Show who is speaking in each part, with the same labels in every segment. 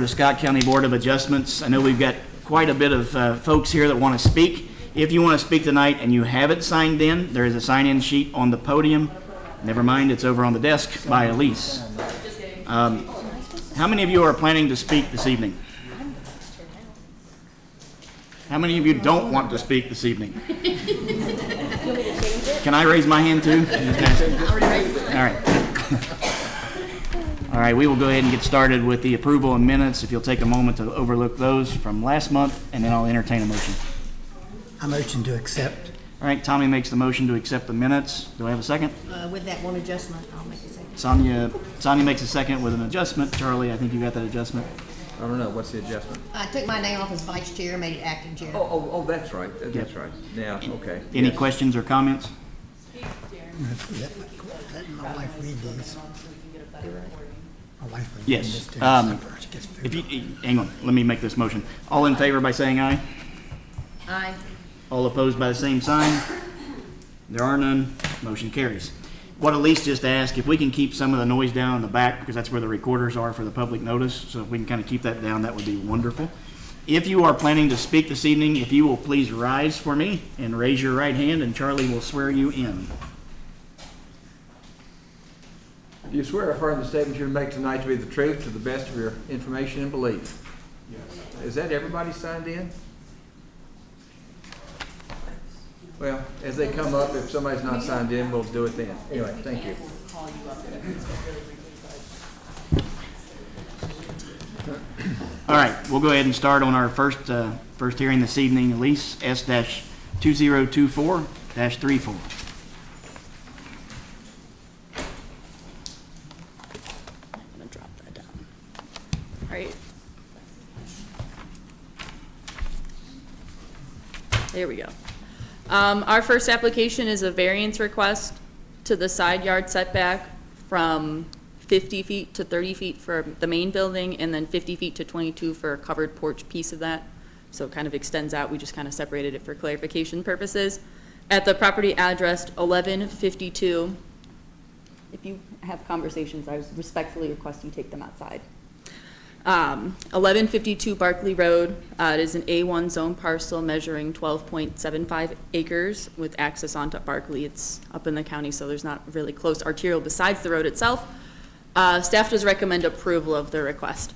Speaker 1: The Scott County Board of Adjustments. I know we've got quite a bit of folks here that want to speak. If you want to speak tonight and you haven't signed in, there is a sign-in sheet on the podium. Never mind, it's over on the desk by Elise. How many of you are planning to speak this evening? How many of you don't want to speak this evening? Can I raise my hand too? All right. All right, we will go ahead and get started with the approval of minutes. If you'll take a moment to overlook those from last month, and then I'll entertain a motion.
Speaker 2: I motion to accept.
Speaker 1: All right, Tommy makes the motion to accept the minutes. Do I have a second?
Speaker 3: With that one adjustment, I'll make a second.
Speaker 1: Sonia makes a second with an adjustment. Charlie, I think you got that adjustment.
Speaker 4: I don't know, what's the adjustment?
Speaker 3: I took my name off as vice chair, made it acting chair.
Speaker 4: Oh, that's right, that's right. Now, okay.
Speaker 1: Any
Speaker 4: Yes.
Speaker 1: questions or comments?
Speaker 2: Let my wife read these. My wife read
Speaker 1: Yes.
Speaker 2: this too. She gets food.
Speaker 1: If you hang on, let me make this motion. All in favor by saying aye.
Speaker 3: Aye.
Speaker 1: All opposed by the same sign. There are none. Motion carries. What Elise just asked, if we can keep some of the noise down in the back, because that's where the recorders are for the public notice, so if we can kind of keep that down, that would be wonderful. If you are planning to speak this evening, if you will please rise for me and raise your right hand, and Charlie will swear you in.
Speaker 4: Do you swear or affirm the statement you make tonight to be the truth to the best of your information and belief? Yes. Is that everybody signed in? Well, as they come up, if somebody's not signed in, we'll do it then. Anyway, thank you.
Speaker 1: All right, we'll go ahead and start on our first hearing this evening. Elise, S-2024-34.
Speaker 5: Right. There we go. Our first application is a variance request to the side yard setback from 50 feet to 30 feet for the main building, and then 50 feet to 22 for a covered porch piece of that. So it kind of extends out. We just kind of separated it for clarification purposes. At the property address 1152, if you have conversations, I respectfully request you take them outside. 1152 Barkley Road. It is an A1 zone parcel measuring 12.75 acres with access onto Barkley. It's up in the county, so there's not really close arterial besides the road itself. Staff does recommend approval of the request.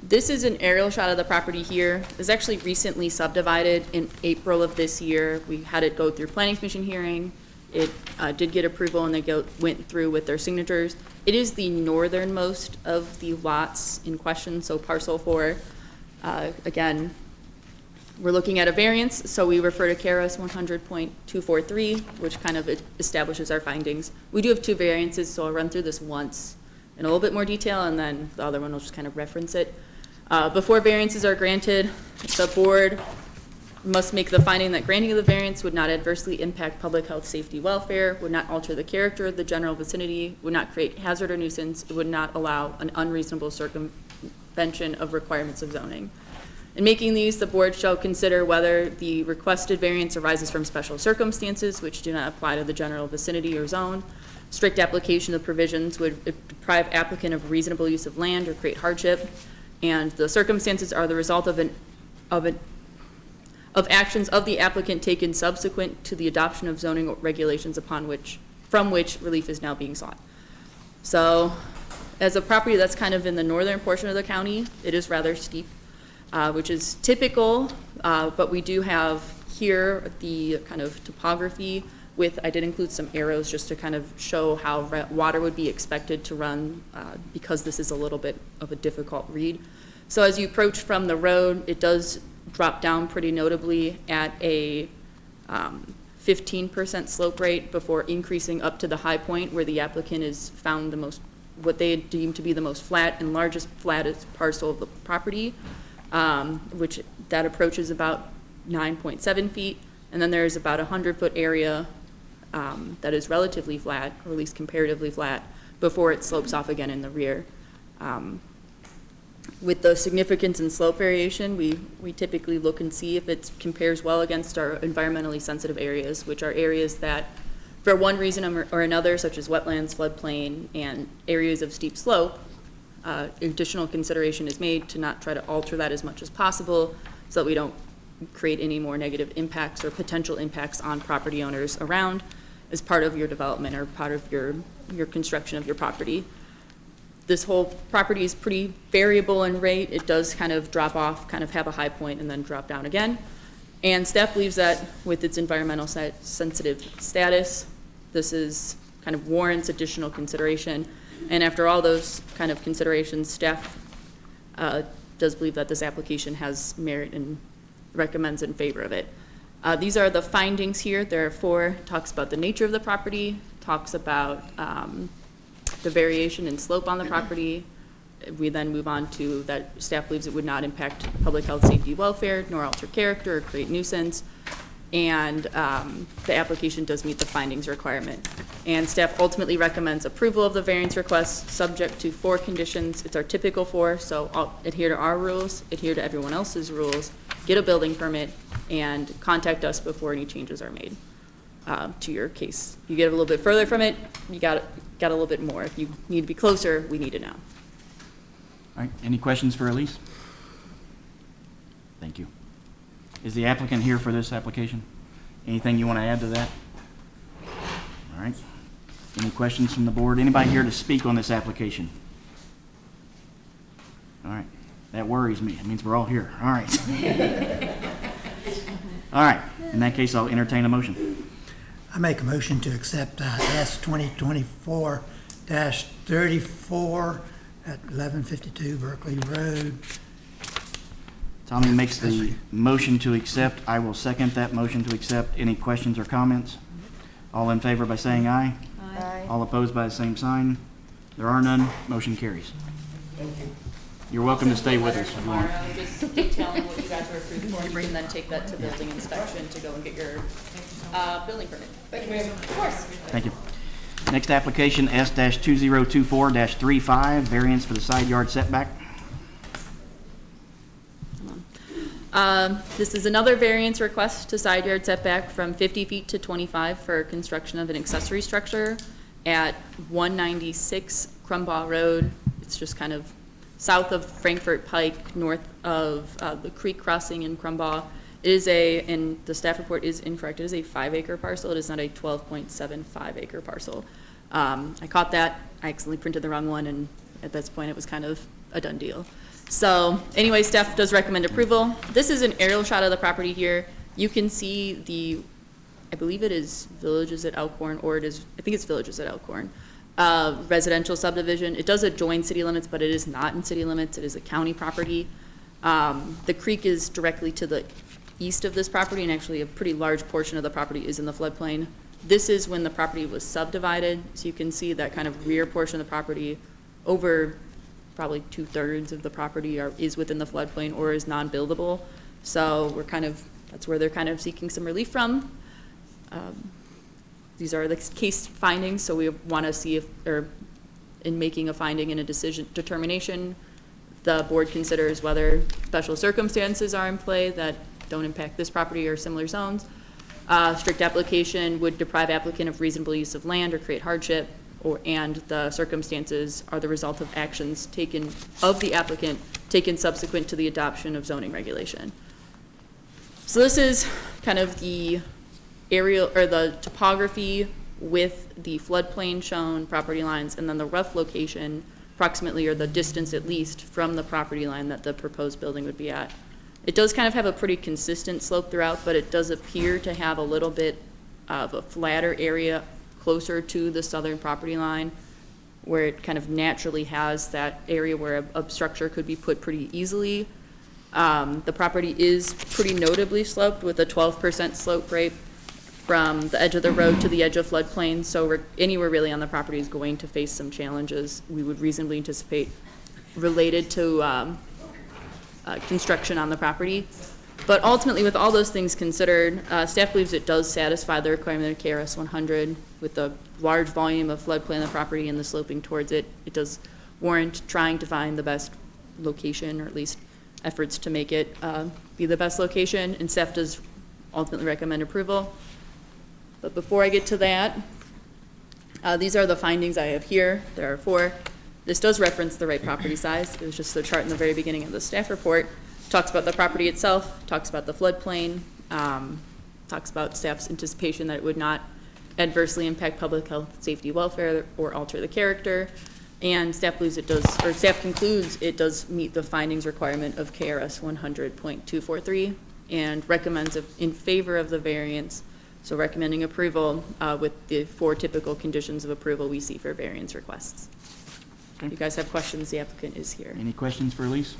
Speaker 5: This is an aerial shot of the property here. It was actually recently subdivided in April of this year. We had it go through planning commission hearing. It did get approval, and they went through with their signatures. It is the northernmost of the lots in question, so parcel 4. Again, we're looking at a variance, so we refer to KRS 100.243, which kind of establishes our findings. We do have 2 variances, so I'll run through this once in a little bit more detail, and then the other one will just kind of reference it. Before variances are granted, the board must make the finding that granting of the variance would not adversely impact public health, safety, welfare, would not alter the character of the general vicinity, would not create hazard or nuisance, it would not allow an unreasonable circumvention of requirements of zoning. In making these, the board shall consider whether the requested variance arises from special circumstances which do not apply to the general vicinity or zone. Strict application of provisions would deprive applicant of reasonable use of land or create hardship, and the circumstances are the result of actions of the applicant taken subsequent to the adoption of zoning regulations from which relief is now being sought. So, as a property that's kind of in the northern portion of the county, it is rather steep, which is typical, but we do have here the kind of topography with, I did include some arrows just to kind of show how water would be expected to run because this is a little bit of a difficult read. So as you approach from the road, it does drop down pretty notably at a 15% slope rate before increasing up to the high point where the applicant is found the most, what they deem to be the most flat and flattest parcel of the property, which that approaches about 9.7 feet. And then there's about a 100-foot area that is relatively flat, or at least comparatively flat, before it slopes off again in the rear. With the significance in slope variation, we typically look and see if it compares well against our environmentally sensitive areas, which are areas that, for one reason or another, such as wetlands, floodplain, and areas of steep slope, additional consideration is made to not try to alter that as much as possible so that we don't create any more negative impacts or potential impacts on property owners around as part of your development or part of your construction of your property. This whole property is pretty variable in rate. It does kind of drop off, kind of have a high point and then drop down again. And staff believes that with its environmental sensitive status, this is kind of warrants additional consideration. And after all those kind of considerations, staff does believe that this application has merit and recommends in favor of it. These are the findings here. There are 4. Talks about the nature of the property, talks about the variation in slope on the property. We then move on to that staff believes it would not impact public health, safety, welfare, nor alter character or create nuisance. And the application does meet the findings requirement. And staff ultimately recommends approval of the variance request subject to 4 conditions. It's our typical 4, so I'll adhere to our rules, adhere to everyone else's rules, get a building permit, and contact us before any changes are made to your case. You get a little bit further from it, you got a little bit more. If you need to be closer, we need to know.
Speaker 1: All right, any questions for Elise? Thank you. Is the applicant here for this application? Anything you want to add to that? All right. Any questions from the board? Anybody here to speak on this application? All right. That worries me. It means we're all here. All right. All right. In that case, I'll entertain a motion.
Speaker 2: I make a motion to accept S 2024-34 at 1152 Berkeley Road.
Speaker 1: Tommy makes the motion to accept. I will second that motion to accept. Any questions or comments? All in favor by saying aye.
Speaker 3: Aye.
Speaker 1: All opposed by the same sign. There are none. Motion carries.
Speaker 5: Thank you.
Speaker 1: You're welcome to stay with us if you want.
Speaker 5: Tomorrow, just detailing what you guys were approved for, you can then take that to building inspection to go and get your building permit. Thank you, ma'am. Of course.
Speaker 1: Thank you. Next application, S-2024-35, variance for the side yard setback.
Speaker 5: This is another variance request to side yard setback from 50 feet to 25 for construction of an accessory structure at 196 Crumbaugh Road. It's just kind of south of Frankfurt Pike, north of the creek crossing in Crumbaugh. It is and the staff report is incorrect, it is a 5-acre parcel. It is not a 12.75 acre parcel. I caught that. I accidentally printed the wrong one, and at this point it was kind of a done deal. So anyway, staff does recommend approval. This is an aerial shot of the property here. You can see I believe it is Villages at Elkhorn, or I think it's Villages at Elkhorn, residential subdivision. It does adjoin city limits, but it is not in city limits. It is a county property. The creek is directly to the east of this property, and actually a pretty large portion of the property is in the floodplain. This is when the property was subdivided, so you can see that kind of rear portion of the property. Over probably 2/3 of the property is within the floodplain or is non-buildable. So that's where they're kind of seeking some relief from. These are the case findings, so we want to see in making a finding in a determination, the board considers whether special circumstances are in play that don't impact this property or similar zones. Strict application would deprive applicant of reasonable use of land or create hardship, and the circumstances are the result of actions taken of the applicant taken subsequent to the adoption of zoning regulation. So this is kind of the aerial or the topography with the floodplain shown, property lines, and then the rough location approximately, or the distance at least, from the property line that the proposed building would be at. It does kind of have a pretty consistent slope throughout, but it does appear to have a little bit of a flatter area closer to the southern property line, where it kind of naturally has that area where a structure could be put pretty easily. The property is pretty notably sloped with a 12% slope rate from the edge of the road to the edge of floodplain, so anywhere really on the property is going to face some challenges we would reasonably anticipate related to construction on the property. But ultimately, with all those things considered, staff believes it does satisfy the requirement of KRS 100 with the large volume of floodplain on the property and the sloping towards it. It does warrant trying to find the best location, or at least efforts to make it be the best location, and staff does ultimately recommend approval. But before I get to that, these are the findings I have here. There are 4. This does reference the right property size. It was just the chart in the very beginning of the staff report. Talks about the property itself, talks about the floodplain, talks about staff's anticipation that it would not adversely impact public health, safety, welfare, or alter the character. And staff believes it does, or staff concludes it does meet the findings requirement of KRS 100.243 and recommends in favor of the variance. So recommending approval with the 4 typical conditions of approval we see for variance requests.
Speaker 1: Okay.
Speaker 5: If you guys have questions, the applicant is here.
Speaker 1: Any questions for Elise?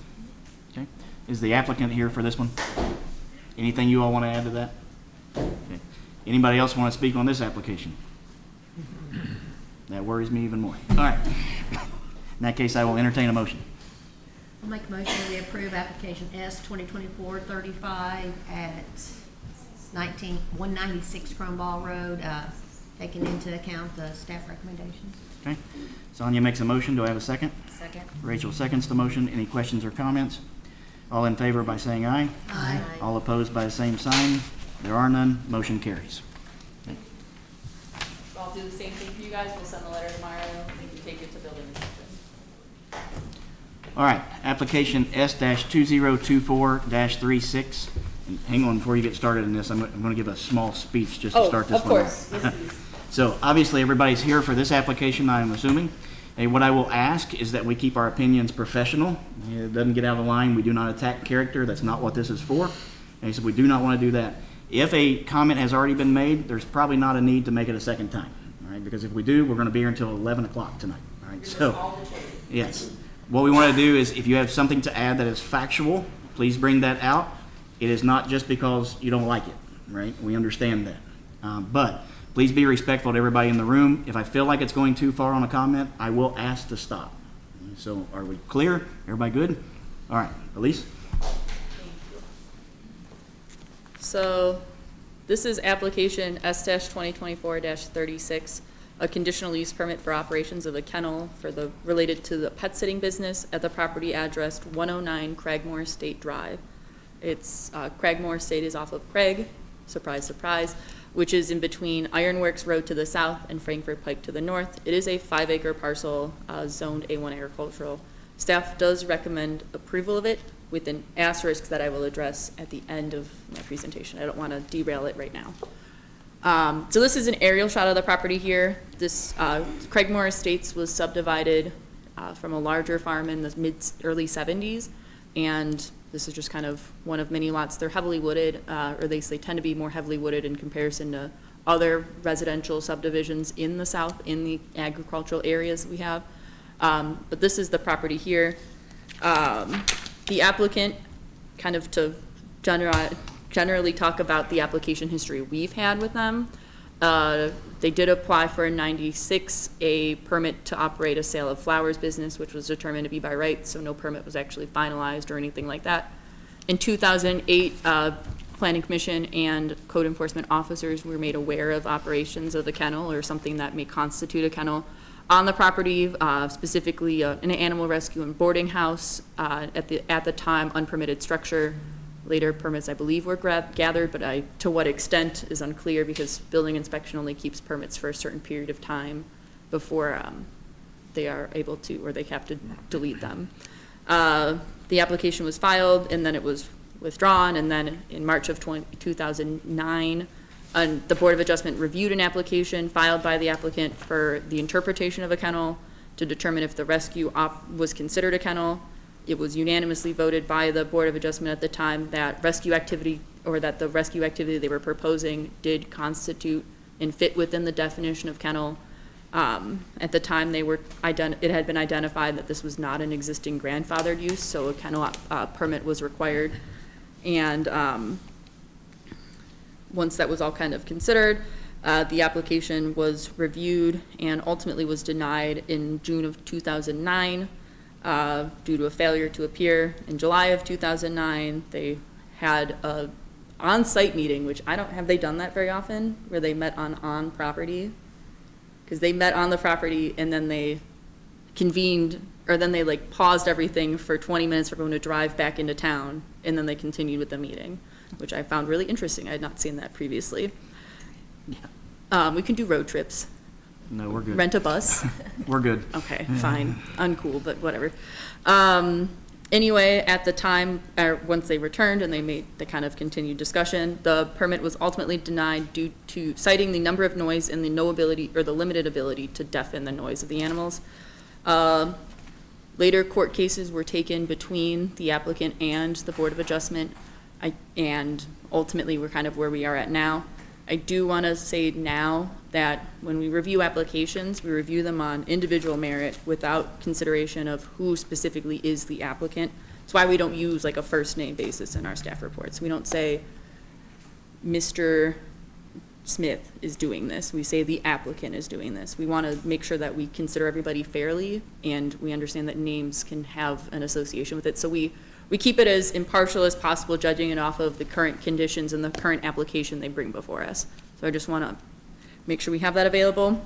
Speaker 1: Okay. Is the applicant here for this one? Anything you all want to add to that? Okay. Anybody else want to speak on this application? That worries me even more. All right. In that case, I will entertain a motion.
Speaker 3: I'll make a motion that we approve application S 2024-35 at 196 Crumball Road, taking into account the staff recommendations.
Speaker 1: Okay. Sonia makes a motion. Do I have a second?
Speaker 3: Second.
Speaker 1: Rachel seconds the motion. Any questions or comments? All in favor by saying aye.
Speaker 3: Aye.
Speaker 1: All opposed by the same sign. There are none. Motion carries. Okay.
Speaker 5: I'll do the same thing for you guys. We'll send the letter tomorrow. You can take it to building inspection.
Speaker 1: All right. Application S-2024-36. And hang on before you get started in this. I'm going to give a small speech just to start this one.
Speaker 5: Of course. Yes, please.
Speaker 1: So obviously everybody's here for this application, I'm assuming. And what I will ask is that we keep our opinions professional. It doesn't get out of line. We do not attack character. That's not what this is for. And so we do not want to do that. If a comment has already been made, there's probably not a need to make it a second time. All right, because if we do, we're going to be here until 11 o'clock tonight. All right, so yes. What we want to do is if you have something to add that is factual, please bring that out. It is not just because you don't like it, right? We understand that. But please be respectful to everybody in the room. If I feel like it's going too far on a comment, I will ask to stop. So are we clear? Everybody good? All right, Elise?
Speaker 5: So this is application S-2024-36, a conditional use permit for operations of a kennel related to the pet sitting business at the property addressed 109 Cragmore State Drive. It's Cragmore Estate is off of Craig, surprise, surprise, which is in between Ironworks Road to the south and Frankfurt Pike to the north. It is a 5-acre parcel zoned A1 agricultural. Staff does recommend approval of it with an asterisk that I will address at the end of my presentation. I don't want to derail it right now. So this is an aerial shot of the property here. This Craigmore Estates was subdivided from a larger farm in the early 70s, and this is just kind of one of many lots. They're heavily wooded, or at least they tend to be more heavily wooded in comparison to other residential subdivisions in the south, in the agricultural areas we have. But this is the property here. The applicant, kind of to generally talk about the application history we've had with them. They did apply for a 96, a permit to operate a sale of flowers business, which was determined to be by right, so no permit was actually finalized or anything like that. In 2008, Planning Commission and code enforcement officers were made aware of operations of the kennel or something that may constitute a kennel on the property, specifically an animal rescue and boarding house, at the time unpermitted structure. Later permits, I believe, were gathered, but to what extent is unclear because building inspection only keeps permits for a certain period of time before they are able to, or they have to delete them. The application was filed and then it was withdrawn, and then in March of 2009, the Board of Adjustment reviewed an application filed by the applicant for the interpretation of a kennel to determine if the rescue was considered a kennel. It was unanimously voted by the Board of Adjustment at the time that rescue activity, or that the rescue activity they were proposing did constitute and fit within the definition of kennel. At the time it had been identified that this was not an existing grandfathered use, so a kennel permit was required. And once that was all kind of considered, the application was reviewed and ultimately was denied in June of 2009. Due to a failure to appear. In July of 2009, they had a on-site meeting, which have they done that very often, where they met on property? Because they met on the property and then they convened, or then they like paused everything for 20 minutes for everyone to drive back into town, and then they continued with the meeting, which I found really interesting. I had not seen that previously. Yeah. We can do road trips.
Speaker 1: No, we're good.
Speaker 5: rent a bus?
Speaker 1: We're good.
Speaker 5: Okay, fine, uncool, but whatever. Anyway, at the time, or once they returned and they made the kind of continued discussion, the permit was ultimately denied due to citing the number of noise and the no ability, or the limited ability to deafen the noise of the animals. Later court cases were taken between the applicant and the Board of Adjustment, and ultimately we're kind of where we are at now. I do want to say now that when we review applications, we review them on individual merit without consideration of who specifically is the applicant. That's why we don't use like a first name basis in our staff reports. We don't say Mr. Smith is doing this. We say the applicant is doing this. We want to make sure that we consider everybody fairly, and we understand that names can have an association with it. So we keep it as impartial as possible, judging it off of the current conditions and the current application they bring before us. So I just want to make sure we have that available.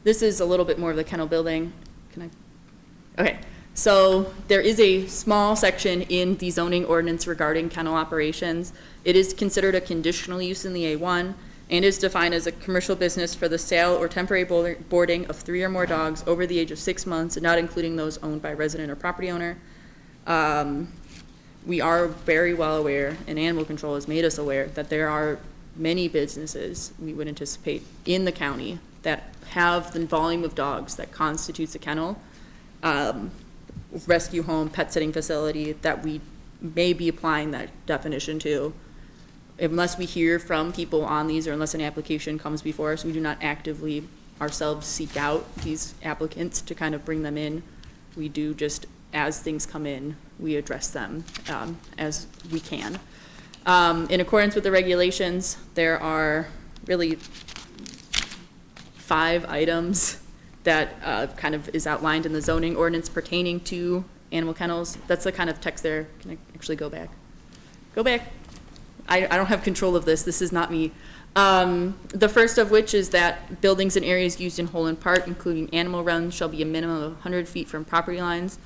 Speaker 5: This is a little bit more of the kennel building. Can I? Okay. So there is a small section in the zoning ordinance regarding kennel operations. It is considered a conditional use in the A1 and is defined as a commercial business for the sale or temporary boarding of 3 or more dogs over the age of 6 months, not including those owned by resident or property owner. We are very well aware, and animal control has made us aware, that there are many businesses we would anticipate in the county that have the volume of dogs that constitutes a kennel, rescue home, pet sitting facility, that we may be applying that definition to. Unless we hear from people on these, or unless an application comes before us, we do not actively ourselves seek out these applicants to kind of bring them in. We do just, as things come in, we address them as we can. In accordance with the regulations, there are really 5 items that kind of is outlined in the zoning ordinance pertaining to animal kennels. That's the kind of text there. Can I actually go back? Go back. I don't have control of this. This is not me. The first of which is that buildings and areas used in whole and part, including animal runs, shall be a minimum of 100 feet from property lines.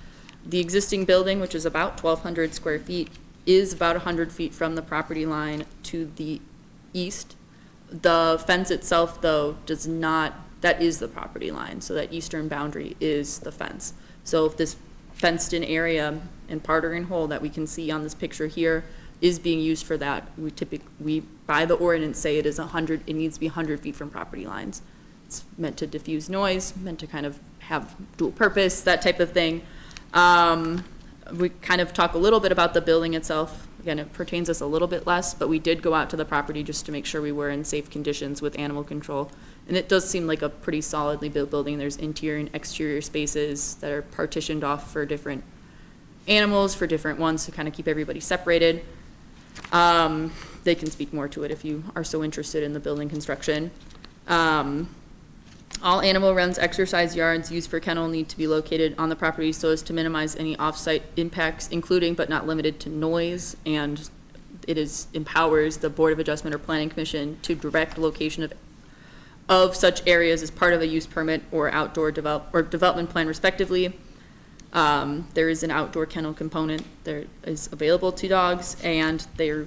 Speaker 5: The existing building, which is about 1,200 square feet, is about 100 feet from the property line to the east. The fence itself, though, does not, that is the property line, so that eastern boundary is the fence. So if this fenced-in area, in part or in whole, that we can see on this picture here, is being used for that, we by the ordinance say it is 100, it needs to be 100 feet from property lines. It's meant to diffuse noise, meant to kind of have dual purpose, that type of thing. We kind of talk a little bit about the building itself. Again, it pertains us a little bit less, but we did go out to the property just to make sure we were in safe conditions with animal control. And it does seem like a pretty solidly built building. There's interior and exterior spaces that are partitioned off for different animals, for different ones to kind of keep everybody separated. They can speak more to it if you are so interested in the building construction. All animal runs, exercise yards used for kennel need to be located on the property so as to minimize any off-site impacts, including but not limited to noise, and it empowers the Board of Adjustment or Planning Commission to direct location of such areas as part of a use permit or outdoor development plan respectively. There is an outdoor kennel component that is available to dogs, and they're,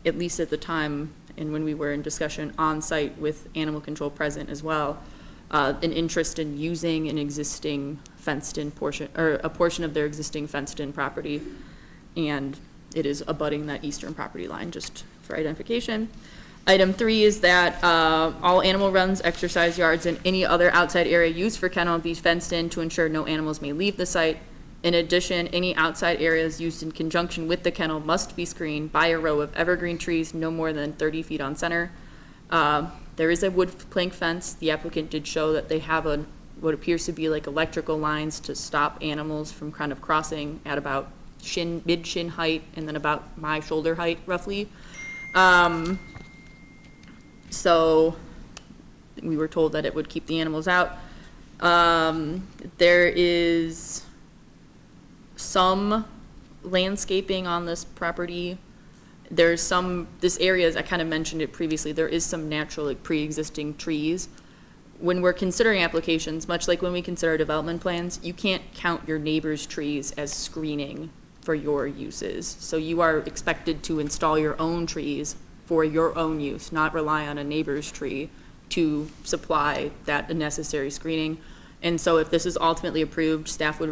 Speaker 5: at least at the time and when we were in discussion on site with animal control present as well, an interest in using an existing fenced-in portion, or a portion of their existing fenced-in property, and it is abutting that eastern property line, just for identification. Item 3 is that all animal runs, exercise yards, and any other outside area used for kennel be fenced in to ensure no animals may leave the site. In addition, any outside areas used in conjunction with the kennel must be screened by a row of evergreen trees no more than 30 feet on center. There is a wood plank fence. The applicant did show that they have what appears to be like electrical lines to stop animals from kind of crossing at about mid-shin height and then about my shoulder height, roughly. So we were told that it would keep the animals out. There is some landscaping on this property. There's this area, as I kind of mentioned it previously, there is some natural, like, pre-existing trees. When we're considering applications, much like when we consider development plans, you can't count your neighbor's trees as screening for your uses. So you are expected to install your own trees for your own use, not rely on a neighbor's tree to supply that necessary screening. And so if this is ultimately approved, staff would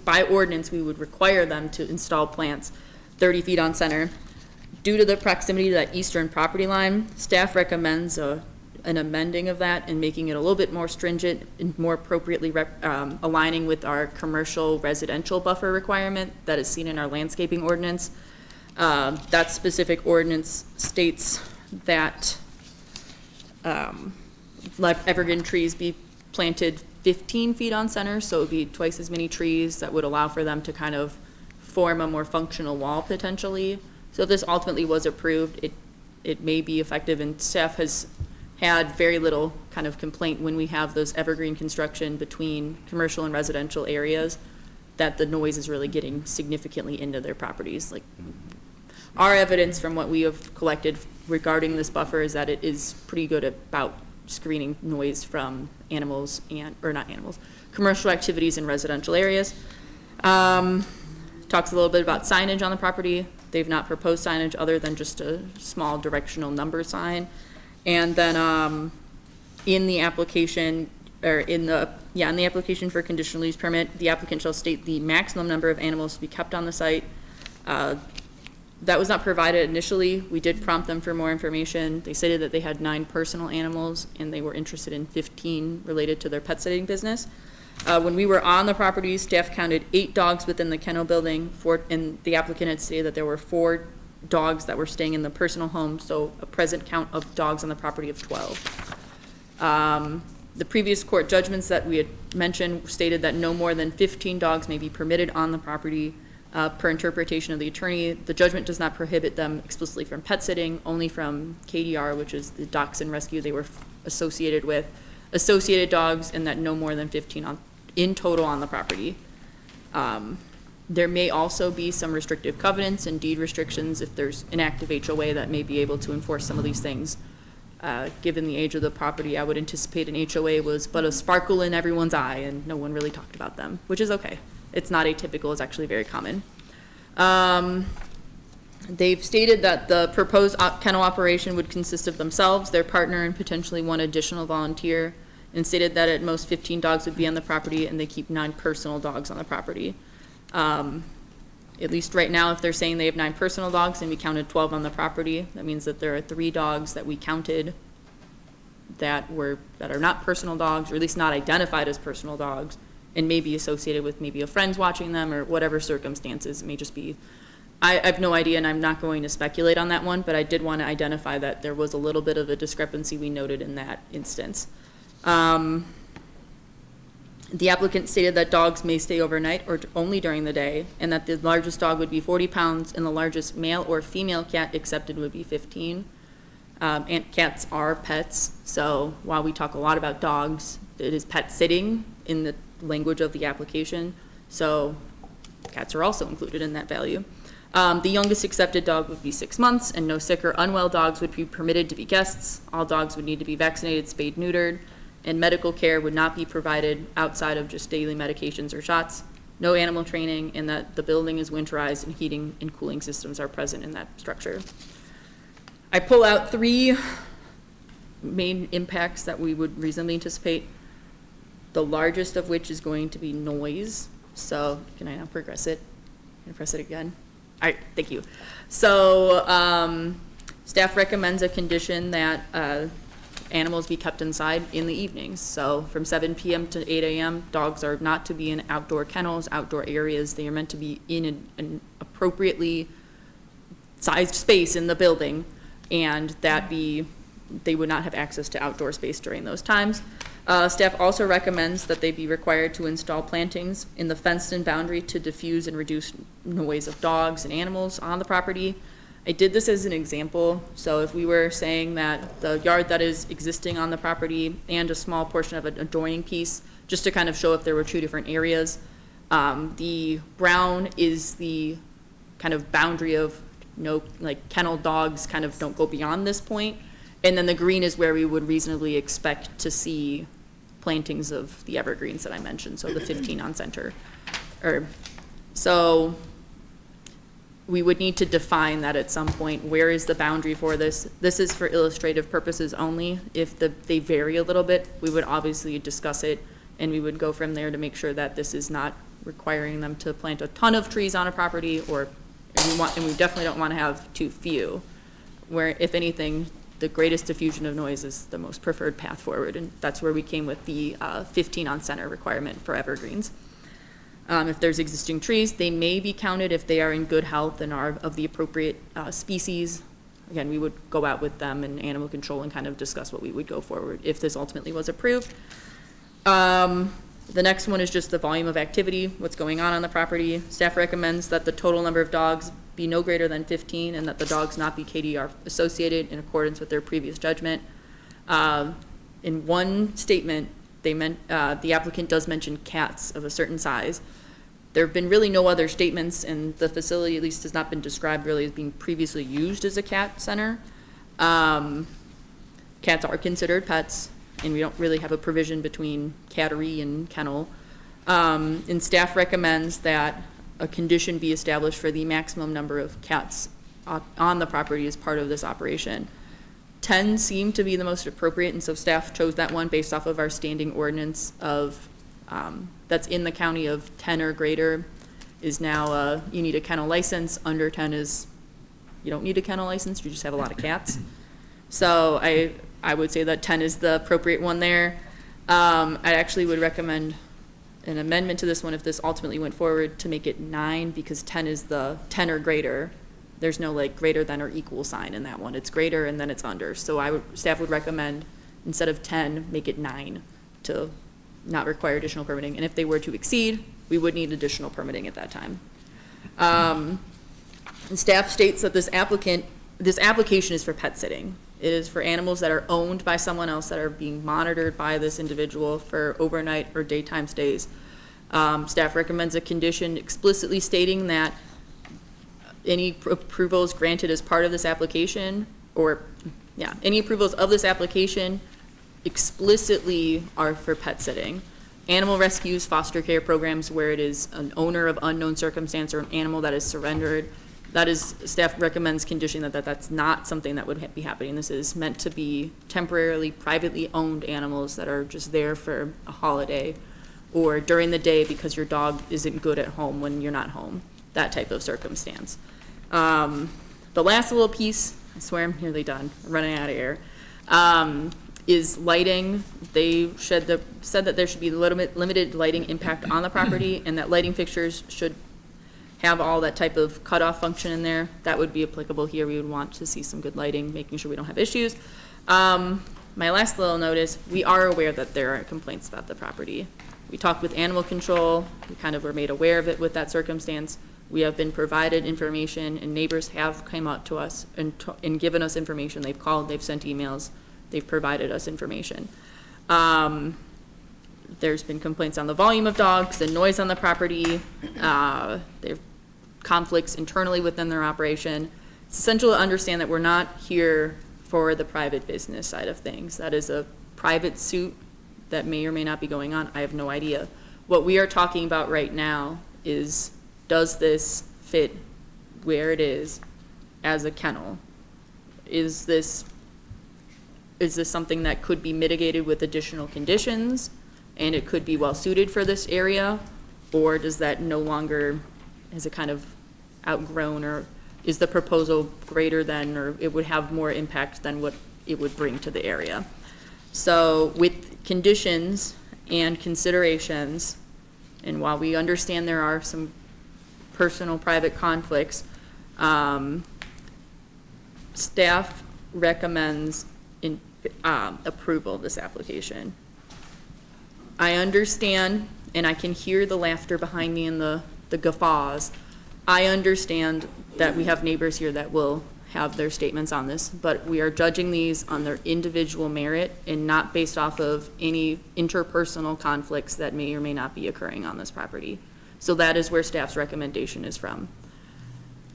Speaker 5: by ordinance, we would require them to install plants 30 feet on center. Due to the proximity to that eastern property line, staff recommends an amending of that and making it a little bit more stringent and more appropriately aligning with our commercial residential buffer requirement that is seen in our landscaping ordinance. That specific ordinance states that let evergreen trees be planted 15 feet on center, so it would be twice as many trees that would allow for them to kind of form a more functional wall potentially. So if this ultimately was approved, it may be effective, and staff has had very little kind of complaint when we have those evergreen construction between commercial and residential areas that the noise is really getting significantly into their properties. Like, our evidence from what we have collected regarding this buffer is that it is pretty good about screening noise from animals or not animals, commercial activities in residential areas. Talks a little bit about signage on the property. They've not proposed signage other than just a small directional number sign. And then in the application, or in the application for conditional use permit, the applicant shall state the maximum number of animals to be kept on the site. That was not provided initially. We did prompt them for more information. They stated that they had 9 personal animals and they were interested in 15 related to their pet sitting business. When we were on the property, staff counted 8 dogs within the kennel building, and the applicant had stated that there were 4 dogs that were staying in the personal home, so a present count of dogs on the property of 12. The previous court judgments that we had mentioned stated that no more than 15 dogs may be permitted on the property. Per interpretation of the attorney, the judgment does not prohibit them explicitly from pet sitting, only from KDR, which is the dachshund rescue they were associated with, associated dogs, and that no more than 15 in total on the property. There may also be some restrictive covenants and deed restrictions if there's an active HOA that may be able to enforce some of these things. Given the age of the property, I would anticipate an HOA was but a sparkle in everyone's eye and no one really talked about them, which is okay. It's not atypical, it's actually very common. They've stated that the proposed kennel operation would consist of themselves, their partner, and potentially 1 additional volunteer, and stated that at most 15 dogs would be on the property, and they keep 9 personal dogs on the property. At least right now, if they're saying they have 9 personal dogs and we counted 12 on the property, that means that there are 3 dogs that we counted that are not personal dogs, or at least not identified as personal dogs, and may be associated with maybe a friend's watching them or whatever circumstances. It may just be, I have no idea, and I'm not going to speculate on that one, but I did want to identify that there was a little bit of a discrepancy we noted in that instance. The applicant stated that dogs may stay overnight or only during the day, and that the largest dog would be 40 pounds and the largest male or female cat accepted would be 15. And cats are pets, so while we talk a lot about dogs, it is pet sitting in the language of the application, so cats are also included in that value. The youngest accepted dog would be 6 months, and no sick or unwell dogs would be permitted to be guests. All dogs would need to be vaccinated, spayed, neutered, and medical care would not be provided outside of just daily medications or shots. No animal training, and that the building is winterized and heating and cooling systems are present in that structure. I pull out 3 main impacts that we would reasonably anticipate, the largest of which is going to be noise. So can I now progress it? Can I press it again? All right, thank you. So staff recommends a condition that animals be kept inside in the evenings. So from 7 p.m. to 8 a.m., dogs are not to be in outdoor kennels, outdoor areas. They are meant to be in an appropriately sized space in the building, and they would not have access to outdoor space during those times. Staff also recommends that they be required to install plantings in the fenced-in boundary to diffuse and reduce noise of dogs and animals on the property. I did this as an example, so if we were saying that the yard that is existing on the property and a small portion of an adjoining piece, just to kind of show if there were 2 different areas, the brown is the kind of boundary of kennel dogs kind of don't go beyond this point, and then the green is where we would reasonably expect to see plantings of the evergreens that I mentioned, so the 15 on center. So we would need to define that at some point. Where is the boundary for this? This is for illustrative purposes only. If they vary a little bit, we would obviously discuss it, and we would go from there to make sure that this is not requiring them to plant a ton of trees on a property, and we definitely don't want to have too few, where, if anything, the greatest diffusion of noise is the most preferred path forward, and that's where we came with the 15 on center requirement for evergreens. If there's existing trees, they may be counted if they are in good health and are of the appropriate species. Again, we would go out with them and animal control and kind of discuss what we would go forward if this ultimately was approved. The next one is just the volume of activity, what's going on the property. Staff recommends that the total number of dogs be no greater than 15 and that the dogs not be KDR associated in accordance with their previous judgment. In one statement, the applicant does mention cats of a certain size. There have been really no other statements, and the facility at least has not been described really as being previously used as a cat center. Cats are considered pets, and we don't really have a provision between cattery and kennel. And staff recommends that a condition be established for the maximum number of cats on the property as part of this operation. 10 seem to be the most appropriate, and so staff chose that one based off of our standing ordinance of that's in the county of 10 or greater is now you need a kennel license. Under 10 is you don't need a kennel license, you just have a lot of cats. So I would say that 10 is the appropriate one there. I actually would recommend an amendment to this one if this ultimately went forward to make it 9, because 10 is the 10 or greater. There's no like greater than or equal sign in that one. It's greater and then it's under. So staff would recommend instead of 10, make it 9 to not require additional permitting. And if they were to exceed, we would need additional permitting at that time. And staff states that this application is for pet sitting. It is for animals that are owned by someone else that are being monitored by this individual for overnight or daytime stays. Staff recommends a condition explicitly stating that any approvals granted as part of this application, any approvals of this application explicitly are for pet sitting. Animal rescues, foster care programs where it is an owner of unknown circumstance or an animal that is surrendered, that is, staff recommends condition that's not something that would be happening. This is meant to be temporarily privately owned animals that are just there for a holiday or during the day because your dog isn't good at home when you're not home, that type of circumstance. The last little piece, I swear I'm nearly done, I'm running out of air, is lighting. They said that there should be limited lighting impact on the property and that lighting fixtures should have all that type of cutoff function in there. That would be applicable here. We would want to see some good lighting, making sure we don't have issues. My last little note is we are aware that there are complaints about the property. We talked with animal control. We kind of were made aware of it with that circumstance. We have been provided information, and neighbors have come out to us and given us information. They've called, they've sent emails, they've provided us information. There's been complaints on the volume of dogs, the noise on the property. There's conflicts internally within their operation. It's essential to understand that we're not here for the private business side of things. That is a private suit that may or may not be going on. I have no idea. What we are talking about right now is, does this fit where it is as a kennel? Is this something that could be mitigated with additional conditions and it could be well suited for this area? Or does that no longer, is it kind of outgrown, or is the proposal greater than, or it would have more impact than what it would bring to the area? So with conditions and considerations, and while we understand there are some personal private conflicts, staff recommends approval of this application. I understand, and I can hear the laughter behind me and the guffaws. I understand that we have neighbors here that will have their statements on this, but we are judging these on their individual merit and not based off of any interpersonal conflicts that may or may not be occurring on this property. So that is where staff's recommendation is from.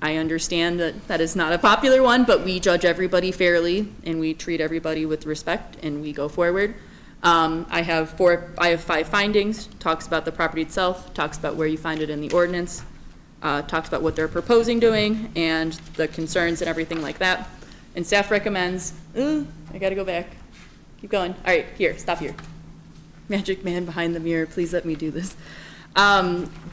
Speaker 5: I understand that that is not a popular one, but we judge everybody fairly and we treat everybody with respect and we go forward. I have 5 findings, talks about the property itself, talks about where you find it in the ordinance. talks about what they're proposing doing and the concerns and everything like that. And staff recommends, I gotta go back. Keep going. All right, here, stop here. Magic man behind the mirror, please let me do this.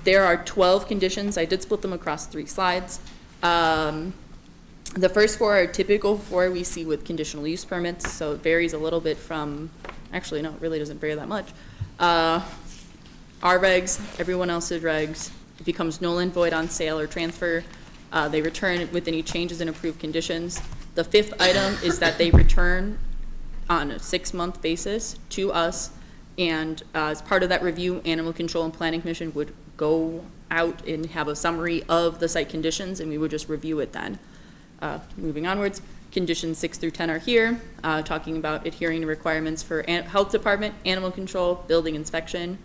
Speaker 5: There are 12 conditions. I did split them across 3 slides. The first 4 are typical 4 we see with conditional use permits, so it varies a little bit from, actually, no, it really doesn't vary that much. Our regs, everyone else's regs, it becomes null and void on sale or transfer. They return with any changes in approved conditions. The 5th item is that they return on a 6-month basis to us, and as part of that review, Animal Control and Planning Commission would go out and have a summary of the site conditions, and we would just review it then. Moving onwards, conditions 6 through 10 are here, talking about adhering to requirements for health department, animal control, building inspection.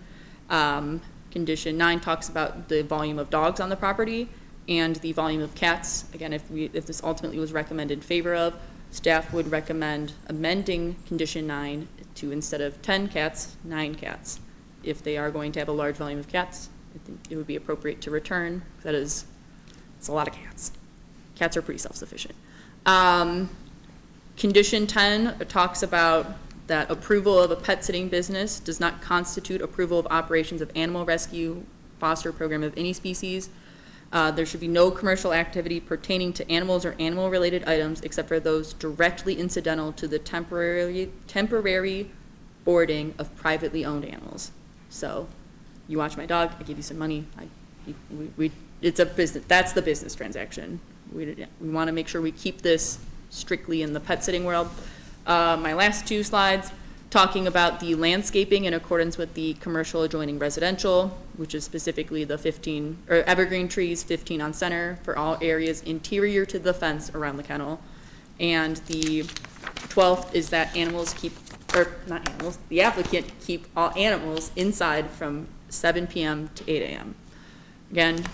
Speaker 5: Condition 9 talks about the volume of dogs on the property and the volume of cats. Again, if this ultimately was recommended in favor of, staff would recommend amending condition 9 to, instead of 10 cats, 9 cats. If they are going to have a large volume of cats, I think it would be appropriate to return. That is, it's a lot of cats. Cats are pretty self-sufficient. Condition 10 talks about that approval of a pet sitting business does not constitute approval of operations of animal rescue, foster program of any species. There should be no commercial activity pertaining to animals or animal-related items except for those directly incidental to the temporary boarding of privately owned animals. So, you watch my dog, I give you some money. It's a business. That's the business transaction. We want to make sure we keep this strictly in the pet sitting world. My last 2 slides talking about the landscaping in accordance with the commercial adjoining residential, which is specifically the 15 or evergreen trees, 15 on center for all areas interior to the fence around the kennel. And the 12th is that animals keep, or not animals, the applicant keep all animals inside from 7 p.m. to 8 a.m. Again,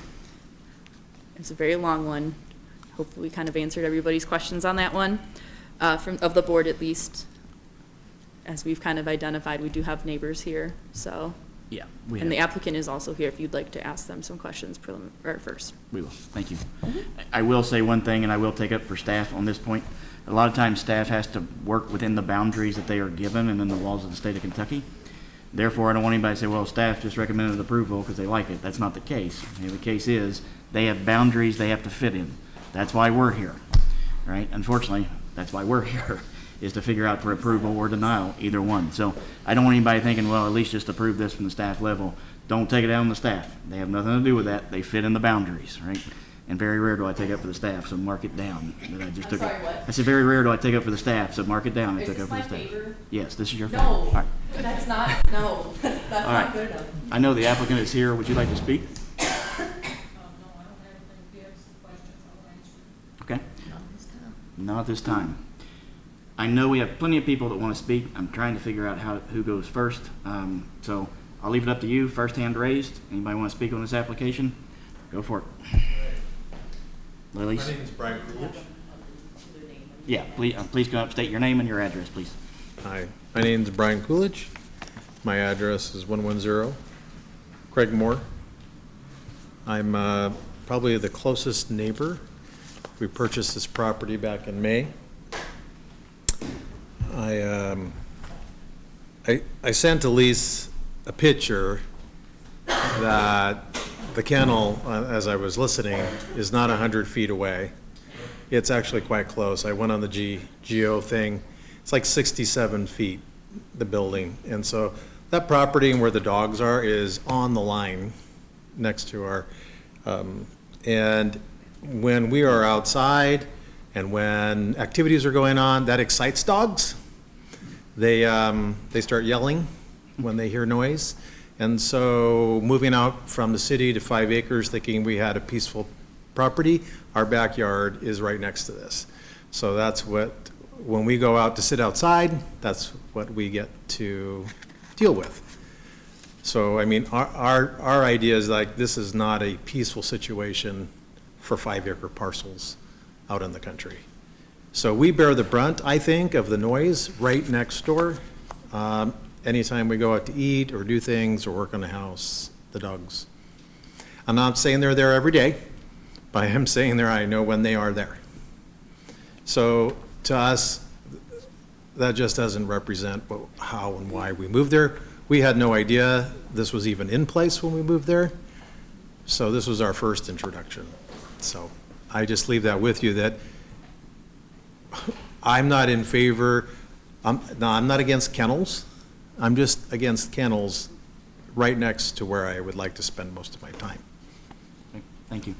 Speaker 5: it's a very long one. Hopefully we kind of answered everybody's questions on that one, of the board at least. As we've kind of identified, we do have neighbors here, so.
Speaker 1: Yeah.
Speaker 5: And the applicant is also here if you'd like to ask them some questions first.
Speaker 1: We will. Thank you. I will say one thing, and I will take up for staff on this point. A lot of times staff has to work within the boundaries that they are given and in the laws of the state of Kentucky. Therefore, I don't want anybody to say, well, staff just recommended approval because they like it. That's not the case. The case is they have boundaries they have to fit in. That's why we're here, right? Unfortunately, that's why we're here, is to figure out for approval or denial, either one. So I don't want anybody thinking, well, at least just approve this from the staff level. Don't take it out on the staff. They have nothing to do with that. They fit in the boundaries, right? And very rare do I take up for the staff, so mark it down. That I just took
Speaker 5: sorry,
Speaker 1: it.
Speaker 5: what?
Speaker 1: I said very rare do I take up for the staff, so mark it down. I
Speaker 5: Is
Speaker 1: took
Speaker 5: this
Speaker 1: up for
Speaker 5: my
Speaker 1: the staff.
Speaker 5: favor?
Speaker 1: Yes, this is your favor.
Speaker 5: No,
Speaker 1: All right.
Speaker 5: that's not, no, that's
Speaker 1: All
Speaker 5: not
Speaker 1: right.
Speaker 5: good enough.
Speaker 1: I know the applicant is here. Would you like to speak?
Speaker 6: No, I don't have anything. If you have some questions, I'll answer.
Speaker 1: Okay.
Speaker 3: Not this time.
Speaker 1: Not at this time. I know we have plenty of people that want to speak. I'm trying to figure out who goes first. So I'll leave it up to you. First hand raised. Anybody want to speak on this application? Go for it. Lilies?
Speaker 7: My name is Brian Coolidge.
Speaker 1: Yeah, please go up, state your name and your address, please.
Speaker 7: Hi, my name is Brian Coolidge. My address is 110 Craig Moore. I'm probably the closest neighbor. We purchased this property back in May. I sent Elise a picture that the kennel, as I was listening, is not 100 feet away. It's actually quite close. I went on the geo thing. It's like 67 feet, the building. And so that property and where the dogs are is on the line next to our, and when we are outside and when activities are going on, that excites dogs. They start yelling when they hear noise. And so moving out from the city to 5 acres, thinking we had a peaceful property, our backyard is right next to this. So that's what, when we go out to sit outside, that's what we get to deal with. So, I mean, our idea is like, this is not a peaceful situation for 5 acre parcels out in the country. So we bear the brunt, I think, of the noise right next door. Anytime we go out to eat or do things or work on the house, the dogs. I'm not saying they're there every day, but I am saying I know when they are there. So to us, that just doesn't represent how and why we moved there. We had no idea this was even in place when we moved there. So this was our first introduction. So I just leave that with you, that I'm not in favor, I'm not against kennels. I'm just against kennels right next to where I would like to spend most of my time.
Speaker 1: Thank you.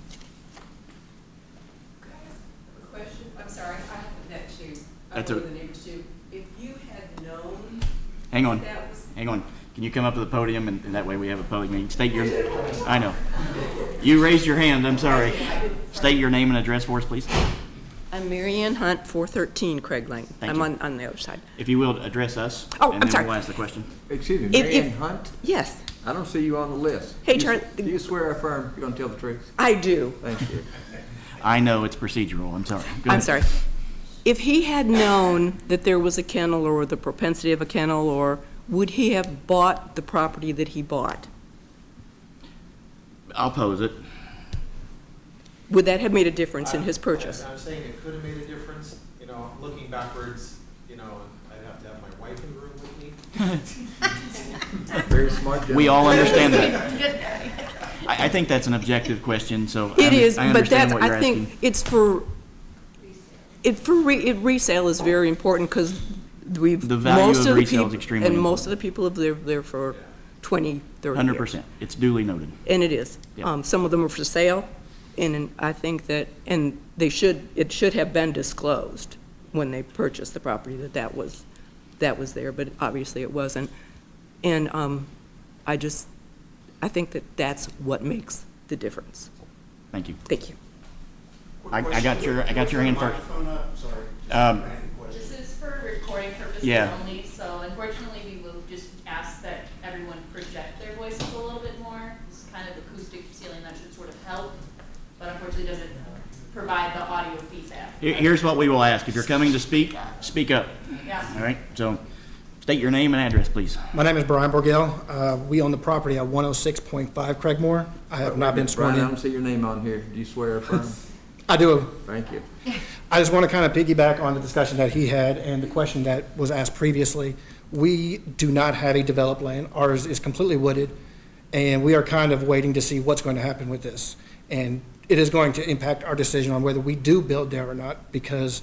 Speaker 8: Question, I'm sorry, I have a next to,
Speaker 1: That's
Speaker 8: one
Speaker 1: a-
Speaker 8: of the neighbors too. If you had known
Speaker 1: Hang on,
Speaker 8: that was,
Speaker 1: hang on. Can you come up to the podium, and that way we have a public meeting? State your, I know. You raised your hand, I'm sorry. State your name and address for us, please.
Speaker 8: I'm Mary Ann Hunt, 413 Craig Lane.
Speaker 1: Thank
Speaker 8: I'm
Speaker 1: you.
Speaker 8: on the other side.
Speaker 1: If you will, address us.
Speaker 8: Oh,
Speaker 1: And
Speaker 8: I'm
Speaker 1: then
Speaker 8: sorry.
Speaker 1: we'll ask the question.
Speaker 4: Excuse me,
Speaker 8: If-
Speaker 4: Mary
Speaker 8: if-
Speaker 4: Ann Hunt?
Speaker 8: Yes,
Speaker 4: I don't see you on the list.
Speaker 8: Hey,
Speaker 4: Do you-
Speaker 8: Charlie.
Speaker 4: Do you swear or affirm you're gonna tell the truth?
Speaker 8: I do.
Speaker 4: Thank you.
Speaker 1: I know it's procedural, I'm sorry. Go
Speaker 8: I'm
Speaker 1: ahead.
Speaker 8: sorry. If he had known that there was a kennel or the propensity of a kennel, or would he have bought the property that he bought?
Speaker 1: I'll pose it.
Speaker 8: Would that have made a difference in his purchase?
Speaker 7: I'm saying it could have made a difference, looking backwards, I'd have to have my wife in the room with me.
Speaker 4: Very smart gentleman.
Speaker 1: We all understand that. I think that's an objective question, so
Speaker 8: It is,
Speaker 1: I
Speaker 8: but
Speaker 1: understand
Speaker 8: that's,
Speaker 1: what you're
Speaker 8: I
Speaker 1: asking.
Speaker 8: think it's resale is very important because we've.
Speaker 1: The value
Speaker 8: most
Speaker 1: of
Speaker 8: the
Speaker 1: resale is
Speaker 8: peop-
Speaker 1: extremely
Speaker 8: And most of the people have lived there for 20, 30 years.
Speaker 1: 100%. It's duly noted.
Speaker 8: And it is.
Speaker 1: Yeah.
Speaker 8: Some of them are for sale, and I think that, and it should have been disclosed when they purchased the property that was there, but obviously it wasn't. And I think that that's what makes the difference.
Speaker 1: Thank you.
Speaker 8: Thank you.
Speaker 1: I got your hand first.
Speaker 5: This is for recording purposes
Speaker 1: Yeah.
Speaker 5: only, so unfortunately, we will just ask that everyone project their voices a little bit more. It's kind of acoustic ceiling that should sort of help, but unfortunately doesn't provide the audio feedback.
Speaker 1: Here's what we will ask. If you're coming to speak, speak up.
Speaker 5: Yeah.
Speaker 1: All right? So state your name and address, please.
Speaker 2: My name is Brian Borgell. We own the property at 106.5 Craigmore. I have not been sworn
Speaker 4: Brian, I don't
Speaker 2: in.
Speaker 4: see your name on here. Do you swear or affirm?
Speaker 2: I do.
Speaker 4: Thank you.
Speaker 2: I just want to kind of piggyback on the discussion that he had and the question that was asked previously. We do not have a developed land. Ours is completely wooded, and we are kind of waiting to see what's going to happen with this. And it is going to impact our decision on whether we do build there or not, because,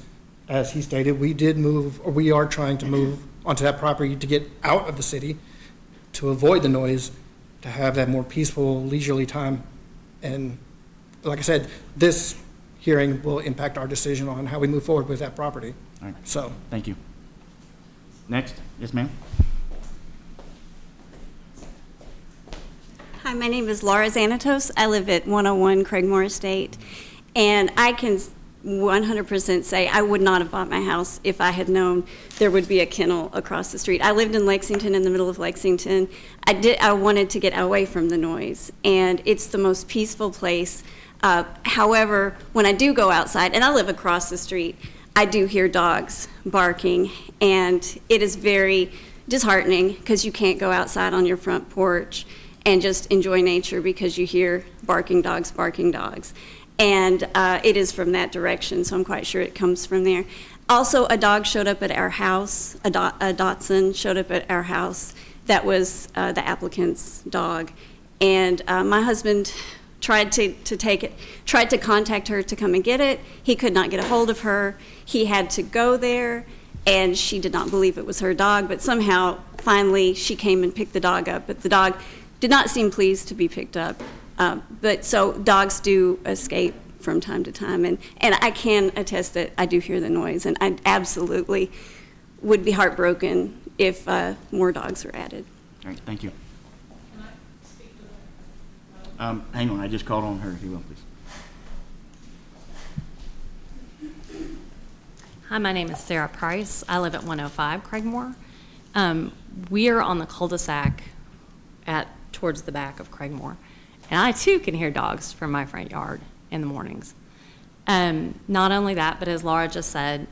Speaker 2: as he stated, we did move, or we are trying to move onto that property to get out of the city, to avoid the noise, to have that more peaceful, leisurely time. And like I said, this hearing will impact our decision on how we move forward with that property.
Speaker 1: All right.
Speaker 2: So,
Speaker 1: Thank you. Next. Yes, ma'am.
Speaker 9: Hi, my name is Laura Xanatos. I live at 101 Craigmore Estate, and I can 100% say I would not have bought my house if I had known there would be a kennel across the street. I lived in Lexington, in the middle of Lexington. I wanted to get away from the noise, and it's the most peaceful place. However, when I do go outside, and I live across the street, I do hear dogs barking, and it is very disheartening because you can't go outside on your front porch and just enjoy nature because you hear barking dogs. And it is from that direction, so I'm quite sure it comes from there. Also, a dog showed up at our house, a Dachshund showed up at our house. That was the applicant's dog. And my husband tried to contact her to come and get it. He could not get a hold of her. He had to go there, and she did not believe it was her dog, but somehow, finally, she came and picked the dog up. But the dog did not seem pleased to be picked up. But so dogs do escape from time to time, and I can attest that I do hear the noise, and I absolutely would be heartbroken if more dogs were added.
Speaker 1: All right. Thank you.
Speaker 6: Can I speak to that?
Speaker 1: Hang on. I just called on her, if you will, please.
Speaker 10: Hi, my name is Sarah Price. I live at 105 Craigmore. We are on the cul-de-sac towards the back of Craigmore. And I too can hear dogs from my front yard in the mornings. Not only that, but as Laura just said,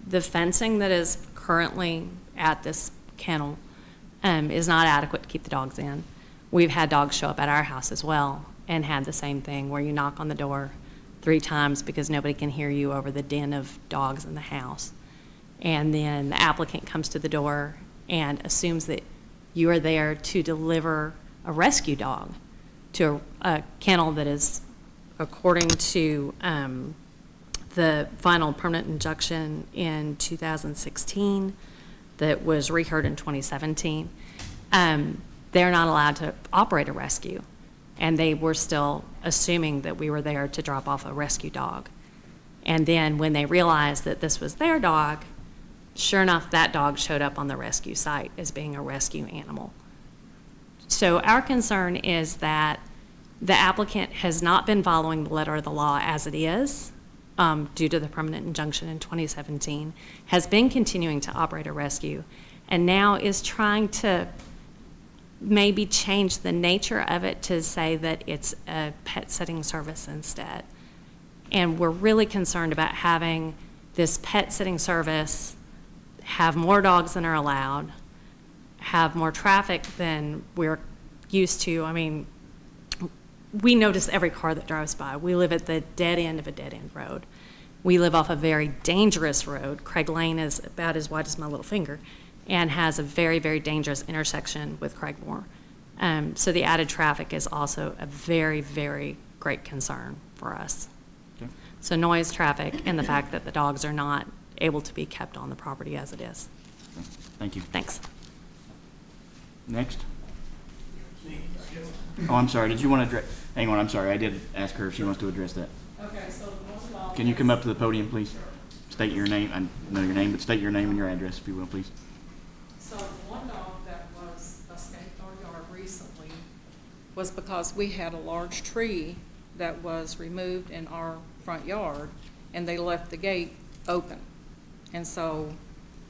Speaker 10: the fencing that is currently at this kennel is not adequate to keep the dogs in. We've had dogs show up at our house as well, and had the same thing where you knock on the door 3 times because nobody can hear you over the din of dogs in the house. And then the applicant comes to the door and assumes that you are there to deliver a rescue dog to a kennel that is, according to the final permanent injunction in 2016 that was reheard in 2017, they're not allowed to operate a rescue. And they were still assuming that we were there to drop off a rescue dog. And then when they realized that this was their dog, sure enough, that dog showed up on the rescue site as being a rescue animal. So our concern is that the applicant has not been following the letter of the law as it is, due to the permanent injunction in 2017, has been continuing to operate a rescue, and now is trying to maybe change the nature of it to say that it's a pet sitting service instead. And we're really concerned about having this pet sitting service have more dogs than are allowed, have more traffic than we're used to. I mean, we notice every car that drives by. We live at the dead end of a dead-end road. We live off a very dangerous road. Craig Lane is about as wide as my little finger and has a very, very dangerous intersection with Craigmore. So the added traffic is also a very, very great concern for us.
Speaker 1: Okay.
Speaker 10: So noise, traffic, and the fact that the dogs are not able to be kept on the property as it is.
Speaker 1: Okay. Thank you.
Speaker 10: Thanks.
Speaker 1: Next. Oh, I'm sorry. Did you want to address? Hang on. I'm sorry. I did ask her if she wants to address that.
Speaker 6: Okay, so the one dog.
Speaker 1: Can you come up to the podium, please? State your name. I know your name, but state your name and your address, if you will, please.
Speaker 6: So the one dog that was escaped our yard recently was because we had a large tree that was removed in our front yard, and they left the gate open. And so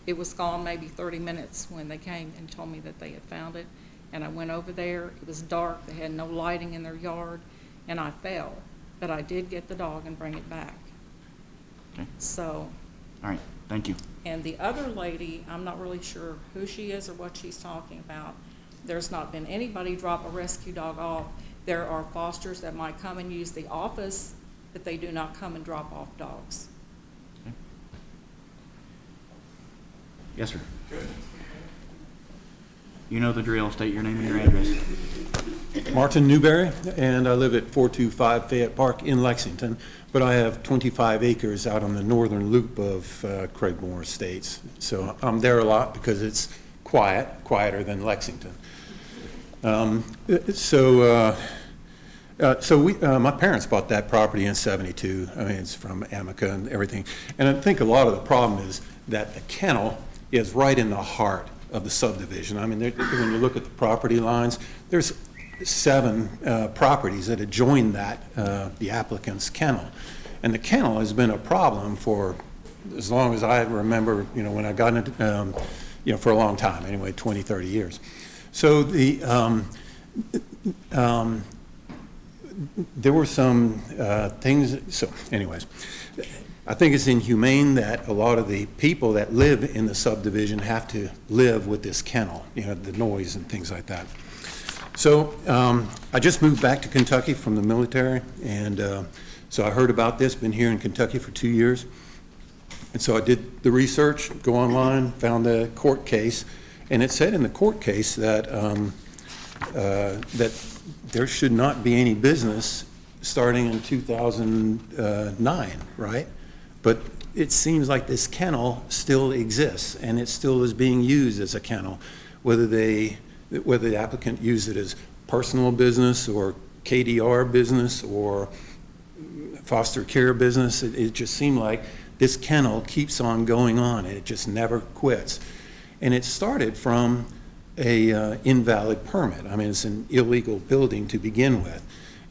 Speaker 6: it was gone maybe 30 minutes when they came and told me that they had found it. And I went over there. It was dark. They had no lighting in their yard, and I fell. But I did get the dog and bring it back.
Speaker 1: Okay.
Speaker 6: So.
Speaker 1: All right. Thank you.
Speaker 6: And the other lady, I'm not really sure who she is or what she's talking about. There's not been anybody drop a rescue dog off. There are fosters that might come and use the office, but they do not come and drop off dogs.
Speaker 1: Okay. Yes, sir. You know the drill. State your name and your address.
Speaker 11: Martin Newberry, and I live at 425 Fayette Park in Lexington, but I have 25 acres out on the northern loop of Craigmore Estates. So I'm there a lot because it's quieter than Lexington. My parents bought that property in '72. I mean, it's from Amica and everything. And I think a lot of the problem is that the kennel is right in the heart of the subdivision. I mean, when you look at the property lines, there's 7 properties that adjoin that, the applicant's kennel. And the kennel has been a problem for as long as I remember, when I got into, for a long time, anyway, 20, 30 years. So there were some things, so anyways, I think it's inhumane that a lot of the people that live in the subdivision have to live with this kennel, the noise and things like that. So I just moved back to Kentucky from the military, and so I heard about this, been here in Kentucky for 2 years. And so I did the research, go online, found the court case, and it said in the court case that that there should not be any business starting in 2009, right? But it seems like this kennel still exists, and it still is being used as a kennel, whether the applicant use it as personal business or KDR business or foster care business. It just seemed like this kennel keeps on going on, and it just never quits. And it started from a invalid permit. I mean, it's an illegal building to begin with.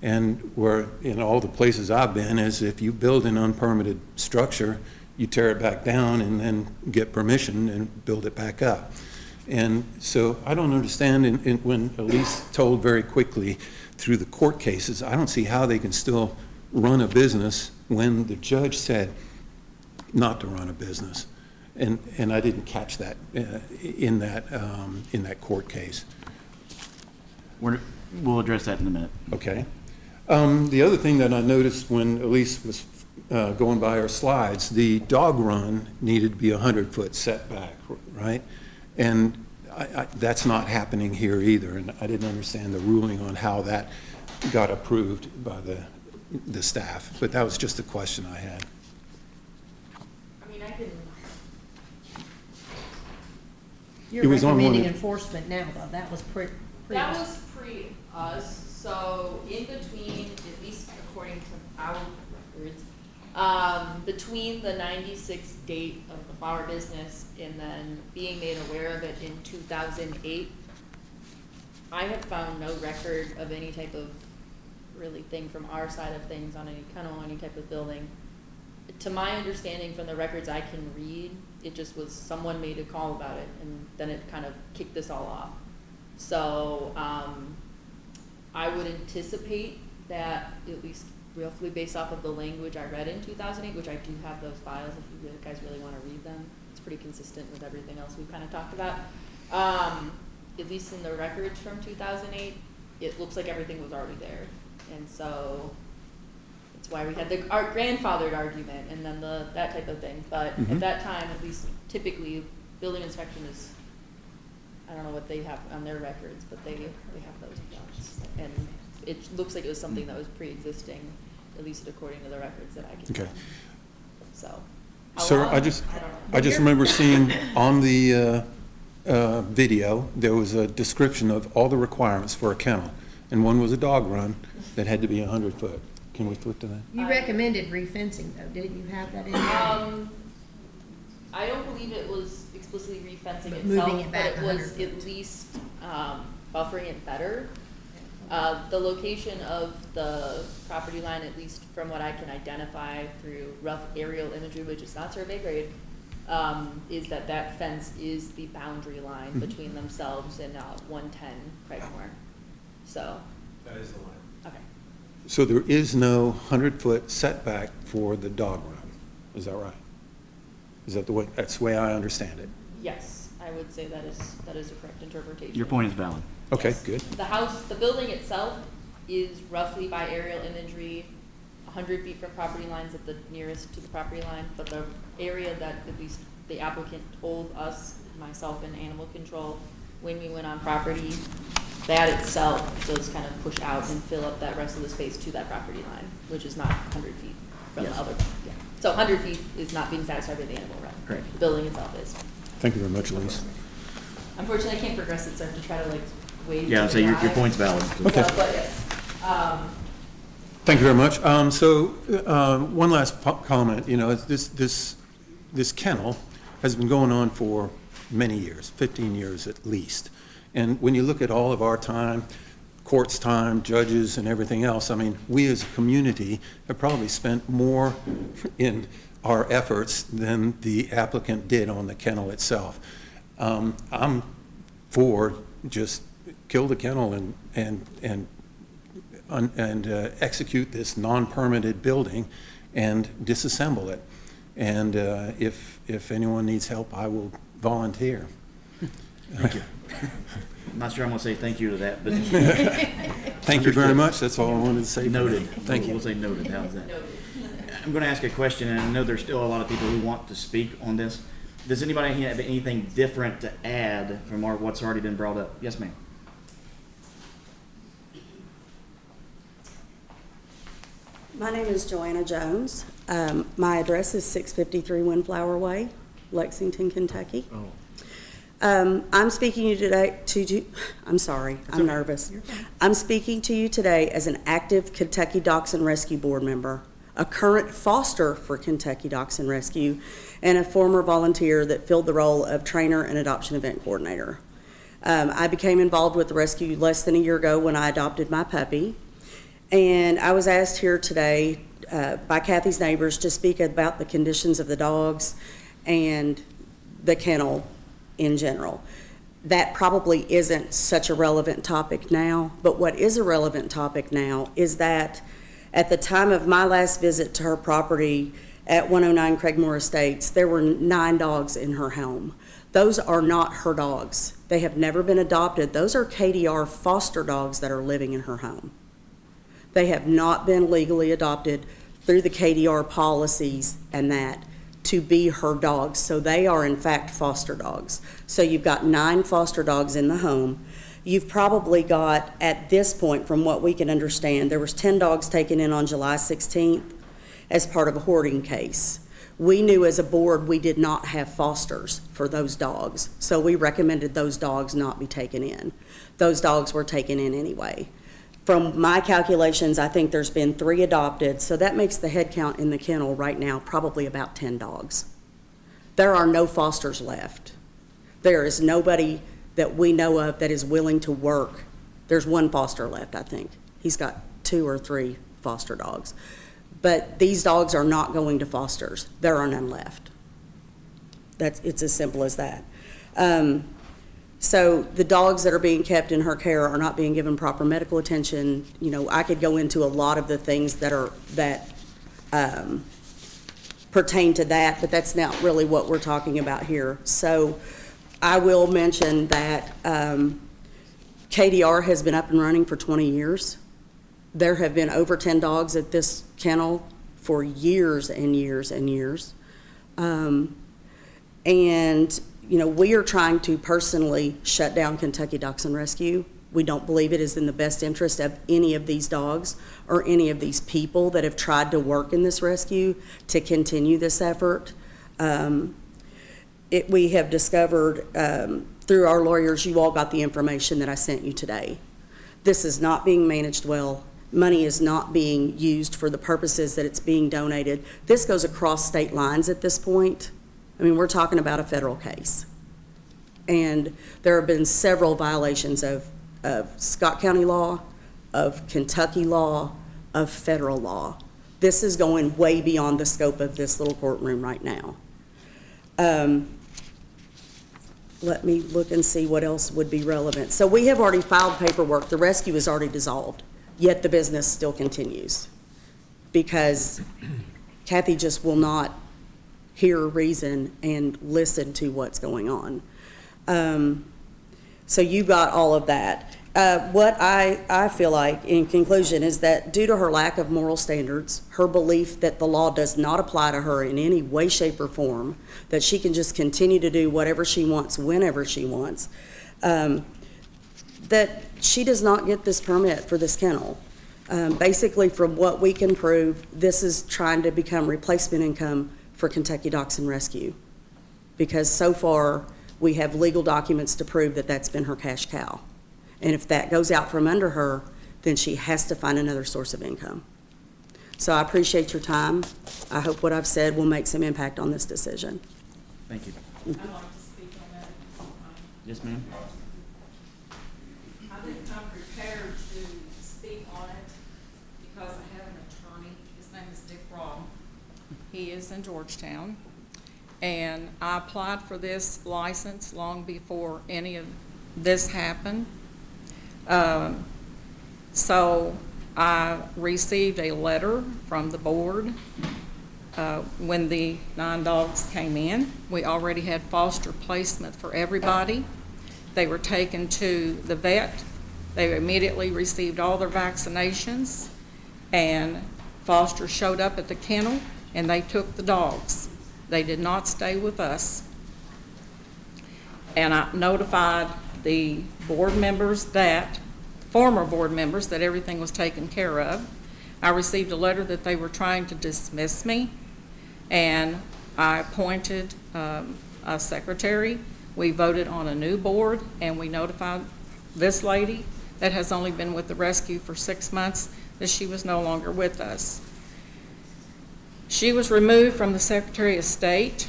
Speaker 11: And where in all the places I've been is if you build an unpermitted structure, you tear it back down and then get permission and build it back up. And so I don't understand, when Elise told very quickly through the court cases, I don't see how they can still run a business when the judge said not to run a business. And I didn't catch that in that court case.
Speaker 1: We'll address that in a minute.
Speaker 11: Okay. The other thing that I noticed when Elise was going by her slides, the dog run needed to be 100-foot setback, right? And that's not happening here either, and I didn't understand the ruling on how that got approved by the staff, but that was just a question I had.
Speaker 5: I mean, I can,
Speaker 3: You're
Speaker 11: It was on one
Speaker 3: recommending
Speaker 11: of-
Speaker 3: enforcement now, though. That was
Speaker 5: that was pre-us, so in between, at least according to our records, between the 96 date of the flower business and then being made aware of it in 2008, I have found no record of any type of really thing from our side of things on any kennel, any type of building. To my understanding from the records I can read, it just was someone made a call about it and then it kind of kicked this all off. So I would anticipate that, at least roughly based off of the language I read in 2008, which I do have those files if you guys really want to read them. It's pretty consistent with everything else we've kind of talked about. At least in the records from 2008, it looks like everything was already there. And so that's why we had our grandfathered argument and then that type of thing. But at that time, at least typically, building inspection is, I don't know what they have on their records, but they have those notes. And it looks like it was something that was pre-existing, at least according to the records that I can
Speaker 11: Okay.
Speaker 5: find. So. how
Speaker 11: Sir,
Speaker 5: long?
Speaker 11: I just
Speaker 5: don't know.
Speaker 11: remember seeing on the video, there was a description of all the requirements for a kennel, and one was a dog run that had to be 100 foot. Can we flip to that?
Speaker 3: You recommended refencing, though. Didn't you have that in there?
Speaker 5: I don't believe it was explicitly refencing
Speaker 3: But
Speaker 5: itself,
Speaker 3: moving it
Speaker 5: but
Speaker 3: back
Speaker 5: it was
Speaker 3: 100 feet.
Speaker 5: at least buffering it better. The location of the property line, at least from what I can identify through rough aerial imagery, which is not survey grade, is that fence is the boundary line between themselves and 110 Craigmore. So.
Speaker 7: That is the line.
Speaker 5: Okay.
Speaker 11: So there is no 100-foot setback for the dog run, is that right? Is that that's the way I understand it?
Speaker 5: Yes, I would say that is a correct interpretation.
Speaker 1: Your point is valid.
Speaker 11: Okay,
Speaker 5: Yes.
Speaker 11: good.
Speaker 5: The building itself is roughly by aerial imagery, 100 feet from property lines at the nearest to the property line, but the area that at least the applicant told us, myself and animal control, when we went on property, that itself does kind of push out and fill up that rest of the space to that property line, which is not 100 feet from
Speaker 1: Yes.
Speaker 5: the other, yeah. So 100 feet is not being satisfied by the animal run.
Speaker 1: Correct.
Speaker 5: The building itself is.
Speaker 11: Thank you very much, Elise.
Speaker 5: Unfortunately, I can't progress it, so I have to try to wade.
Speaker 1: Yeah, so your
Speaker 5: drive.
Speaker 1: point's valid.
Speaker 11: Okay.
Speaker 5: So, but yes,
Speaker 11: Thank you very much. One last comment, this kennel has been going on for many years, 15 years at least. And when you look at all of our time, court's time, judges and everything else, I mean, we as a community have probably spent more in our efforts than the applicant did on the kennel itself. I'm for just kill the kennel and execute this non-permitted building and disassemble it. And if anyone needs help, I will volunteer.
Speaker 1: Thank you. I'm not sure I'm going to say thank you to that, but
Speaker 11: Thank you very much. That's all I wanted to say.
Speaker 1: noted.
Speaker 11: Thank you.
Speaker 1: We'll say noted. How's that? I'm going to ask a question, and I know there's still a lot of people who want to speak on this. Does anybody have anything different to add from what's already been brought up? Yes, ma'am.
Speaker 12: My name is Joanna Jones. My address is 653 Windflower Way, Lexington, Kentucky. I'm speaking to you today I'm sorry, I'm nervous. I'm speaking to you today as an active Kentucky Dachshund Rescue Board member, a current foster for Kentucky Dachshund Rescue, and a former volunteer that filled the role of trainer and adoption event coordinator. I became involved with the rescue less than a year ago when I adopted my puppy. And I was asked here today by Kathy's neighbors to speak about the conditions of the dogs and the kennel in general. That probably isn't such a relevant topic now, but what is a relevant topic now is that at the time of my last visit to her property at 109 Craigmore Estates, there were 9 dogs in her home. Those are not her dogs. They have never been adopted. Those are KDR foster dogs that are living in her home. They have not been legally adopted through the KDR policies and that to be her dogs. So they are in fact foster dogs. So you've got 9 foster dogs in the home. You've probably got, at this point, from what we can understand, there was 10 dogs taken in on July 16th as part of a hoarding case. We knew as a board we did not have fosters for those dogs, so we recommended those dogs not be taken in. Those dogs were taken in anyway. From my calculations, I think there's been 3 adopted, so that makes the head count in the kennel right now probably about 10 dogs. There are no fosters left. There is nobody that we know of that is willing to work. There's 1 foster left, I think. He's got 2 or 3 foster dogs. But these dogs are not going to fosters. There are none left. It's as simple as that. So the dogs that are being kept in her care are not being given proper medical attention. You know, I could go into a lot of the things that pertain to that, but that's not really what we're talking about here. So I will mention that KDR has been up and running for 20 years. There have been over 10 dogs at this kennel for years and years and years. And, you know, we are trying to personally shut down Kentucky Dachshund Rescue. We don't believe it is in the best interest of any of these dogs or any of these people that have tried to work in this rescue to continue this effort. We have discovered through our lawyers, you all got the information that I sent you today. This is not being managed well. Money is not being used for the purposes that it's being donated. This goes across state lines at this point. I mean, we're talking about a federal case. And there have been several violations of Scott County law, of Kentucky law, of federal law. This is going way beyond the scope of this little courtroom right now. Let me look and see what else would be relevant. So we have already filed paperwork. The rescue is already dissolved, yet the business still continues because Kathy just will not hear reason and listen to what's going on. So you got all of that. What I feel like, in conclusion, is that due to her lack of moral standards, her belief that the law does not apply to her in any way, shape, or form, that she can just continue to do whatever she wants, whenever she wants, that she does not get this permit for this kennel. Basically, from what we can prove, this is trying to become replacement income for Kentucky Dachshund Rescue, because so far we have legal documents to prove that that's been her cash cow. And if that goes out from under her, then she has to find another source of income. So I appreciate your time. I hope what I've said will make some impact on this decision.
Speaker 1: Thank you.
Speaker 6: I'd like to speak on that.
Speaker 1: Yes, ma'am.
Speaker 6: I didn't come prepared to speak on it because I have an attorney. His name is Dick Raw. He is in Georgetown. And I applied for this license long before any of this happened. So I received a letter from the board when the 9 dogs came in. We already had foster placement for everybody. They were taken to the vet. They immediately received all their vaccinations, and foster showed up at the kennel and they took the dogs. They did not stay with us. And I notified the board members former board members, that everything was taken care of. I received a letter that they were trying to dismiss me, and I appointed a secretary. We voted on a new board, and we notified this lady that has only been with the rescue for 6 months that she was no longer with us. She was removed from the Secretary of State,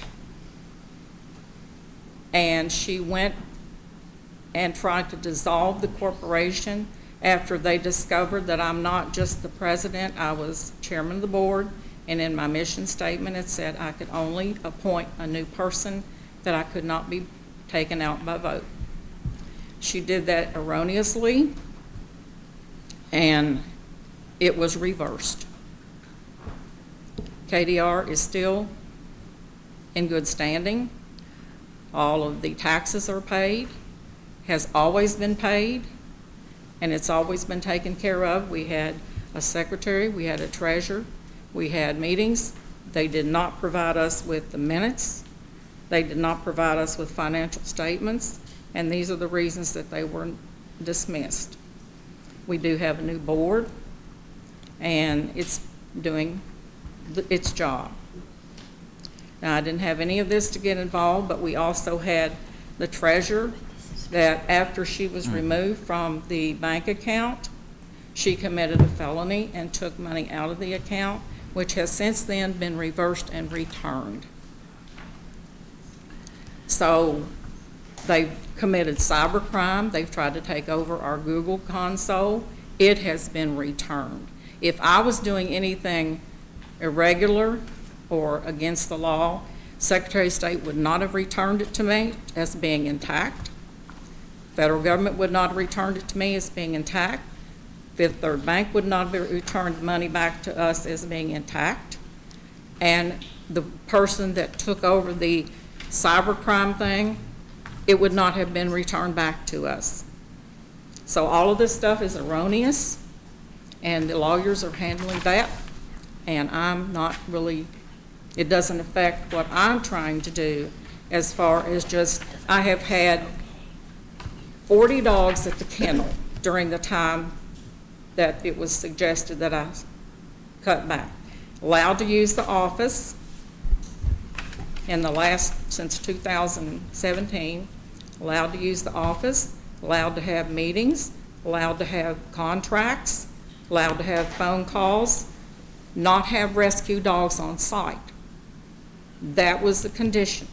Speaker 6: and she went and tried to dissolve the corporation after they discovered that I'm not just the president, I was chairman of the board, and in my mission statement it said I could only appoint a new person, that I could not be taken out by vote. She did that erroneously, and it was reversed. KDR is still in good standing. All of the taxes are paid, has always been paid, and it's always been taken care of. We had a secretary, we had a treasurer, we had meetings. They did not provide us with the minutes. They did not provide us with financial statements, and these are the reasons that they were dismissed. We do have a new board, and it's doing its job. Now, I didn't have any of this to get involved, but we also had the treasurer that after she was removed from the bank account, she committed a felony and took money out of the account, which has since then been reversed and returned. So they've committed cybercrime. They've tried to take over our Google console. It has been returned. If I was doing anything irregular or against the law, Secretary of State would not have returned it to me as being intact. Federal government would not have returned it to me as being intact. Fifth Third Bank would not have returned money back to us as being intact. And the person that took over the cybercrime thing, it would not have been returned back to us. So all of this stuff is erroneous, and the lawyers are handling that, and I'm not really, it doesn't affect what I'm trying to do as far as just, I have had 40 dogs at the kennel during the time that it was suggested that I cut back. Allowed to use the office in the last, since 2017, allowed to use the office, allowed to have meetings, allowed to have contracts, allowed to have phone calls, not have rescue dogs on site. That was the condition.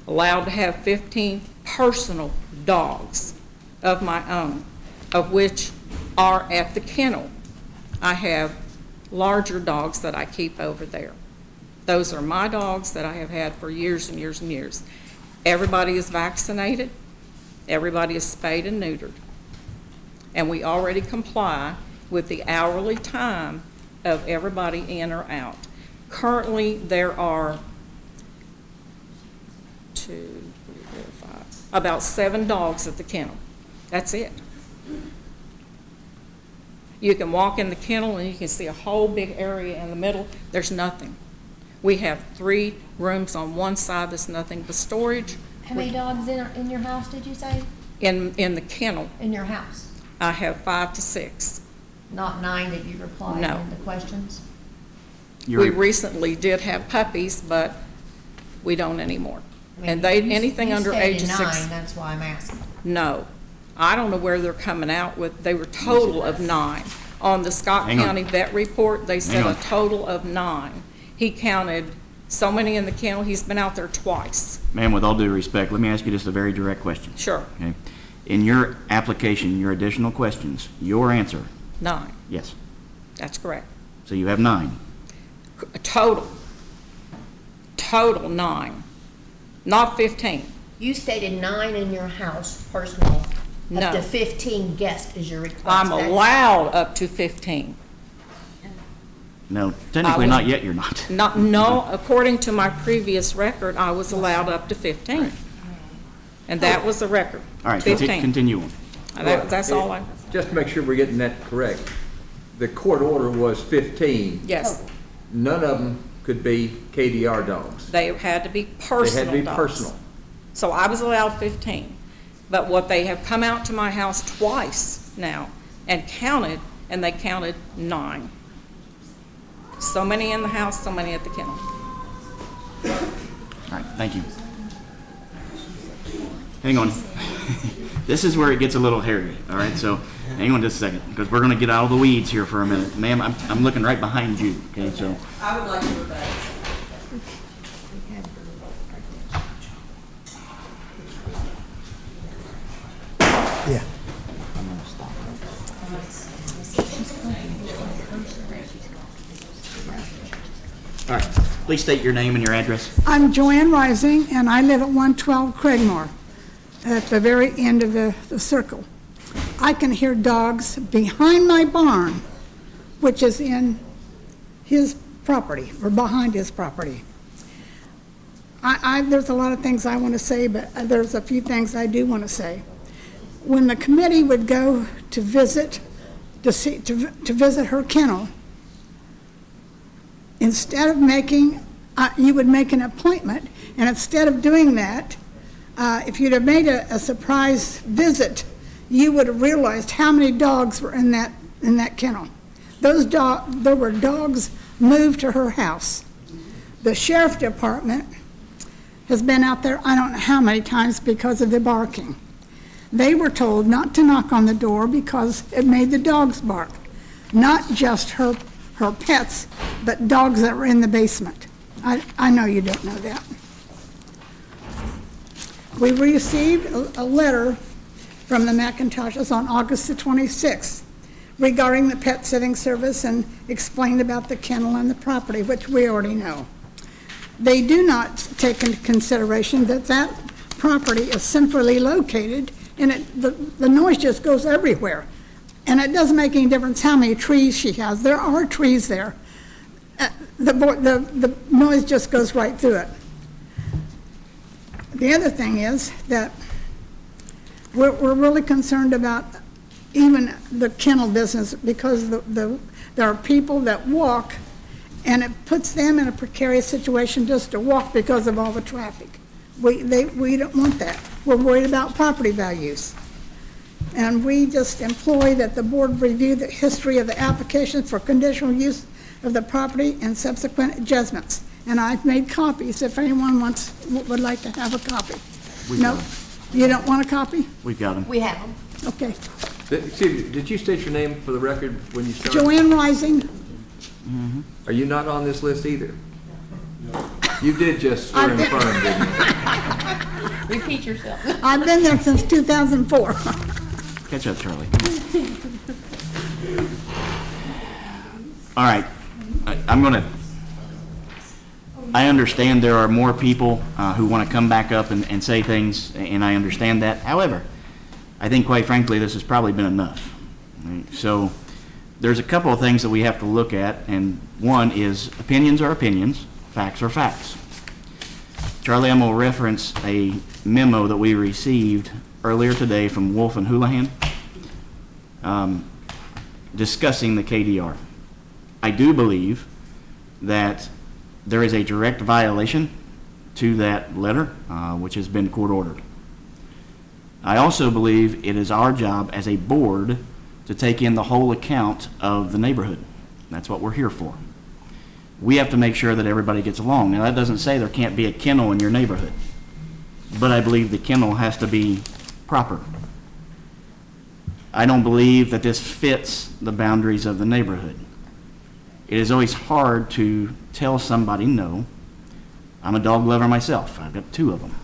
Speaker 6: Allowed to have 15 personal dogs of my own, of which are at the kennel. I have larger dogs that I keep over there. Those are my dogs that I have had for years and years and years. Everybody is vaccinated. Everybody is spayed and neutered. And we already comply with the hourly time of everybody in or out. Currently, there are about 7 dogs at the kennel. That's it. You can walk in the kennel and you can see a whole big area in the middle. There's nothing. We have 3 rooms on one side. There's nothing but storage.
Speaker 3: How many dogs in your house, did you say?
Speaker 6: In the kennel,
Speaker 3: In your house?
Speaker 6: I have 5 to 6.
Speaker 3: Not 9 that you replied
Speaker 6: No.
Speaker 3: in the questions?
Speaker 6: We recently did have puppies, but we don't anymore. And they, anything under age of 6.
Speaker 3: You stated 9, that's why I'm asking.
Speaker 6: No. I don't know where they're coming out with, they were total of 9. On the Scott
Speaker 1: Hang on.
Speaker 6: County vet report, they said
Speaker 1: Hang
Speaker 6: a
Speaker 1: on.
Speaker 6: total of 9. He counted so many in the kennel, he's been out there twice.
Speaker 1: Ma'am, with all due respect, let me ask you just a very direct question.
Speaker 6: Sure,
Speaker 1: Okay? In your application, your additional questions, your answer,
Speaker 6: 9,
Speaker 1: yes.
Speaker 6: that's correct.
Speaker 1: So you have 9.
Speaker 6: Total 9, not 15.
Speaker 3: You stated 9 in your house, personal.
Speaker 6: No.
Speaker 3: Up to 15 guests is your request.
Speaker 6: I'm allowed up to 15.
Speaker 1: No, technically not yet, you're not.
Speaker 6: No, according to my previous record, I was allowed up to 15. And that was the record,
Speaker 1: All right,
Speaker 6: 15.
Speaker 1: continue on.
Speaker 6: That's all I,
Speaker 4: Just to make sure we're getting that correct, the court order was 15.
Speaker 6: yes,
Speaker 4: None of them could be KDR dogs.
Speaker 6: they had to be
Speaker 4: They
Speaker 6: personal
Speaker 4: had to be
Speaker 6: dogs.
Speaker 4: personal.
Speaker 6: So I was allowed 15. But what they have come out to my house twice now and counted, and they counted 9. So many in the house, so many at the kennel.
Speaker 1: All right, thank you. Hang on. This is where it gets a little hairy, all right? So hang on just a second, because we're going to get out of the weeds here for a minute. Ma'am, I'm looking right behind you, okay? So
Speaker 8: I would like to go back.
Speaker 2: Yeah.
Speaker 1: all right, please state your name and your address.
Speaker 13: I'm Joanne Rising, and I live at 112 Craigmore, at the very end of the circle. I can hear dogs behind my barn, which is in his property, or behind his property. There's a lot of things I want to say, but there's a few things I do want to say. When the committee would go to visit to visit her kennel, instead of making, you would make an appointment, and instead of doing that, if you'd have made a surprise visit, you would have realized how many dogs were in that kennel. There were dogs moved to her house. The sheriff department has been out there I don't know how many times because of the barking. They were told not to knock on the door because it made the dogs bark. Not just her pets, but dogs that were in the basement. I know you don't know that. We received a letter from the McIntoshes on August the 26th regarding the pet sitting service and explained about the kennel and the property, which we already know. They do not take into consideration that that property is centrally located and the noise just goes everywhere. And it doesn't make any difference how many trees she has. There are trees there. The noise just goes right through it. The other thing is that we're really concerned about even the kennel business because there are people that walk and it puts them in a precarious situation just to walk because of all the traffic. We don't want that. We're worried about property values. And we just employ that the board review the history of the application for conditional use of the property and subsequent adjustments. And I've made copies if anyone would like to have a copy. No, you don't want a copy?
Speaker 1: We've got them.
Speaker 3: We have them.
Speaker 13: Okay.
Speaker 4: Excuse me, did you state your name for the record when you started?
Speaker 13: Joanne Rising.
Speaker 4: Are you not on this list either? No. You did just swear and affirm, didn't you?
Speaker 3: Repeat yourself.
Speaker 13: I've been there since 2004.
Speaker 1: Catch up, Charlie. All right, I understand there are more people who want to come back up and say things, and I understand that. However, I think quite frankly, this has probably been enough. Right? So there's a couple of things that we have to look at, and one is opinions are opinions, facts are facts. Charlie, I'm going to reference a memo that we received earlier today from Wolf and Houlihan discussing the KDR. I do believe that there is a direct violation to that letter, which has been court ordered. I also believe it is our job as a board to take in the whole account of the neighborhood. That's what we're here for. We have to make sure that everybody gets along. Now, that doesn't say there can't be a kennel in your neighborhood, but I believe the kennel has to be proper. I don't believe that this fits the boundaries of the neighborhood. It is always hard to tell somebody no. I'm a dog lover myself. I've got 2 of them.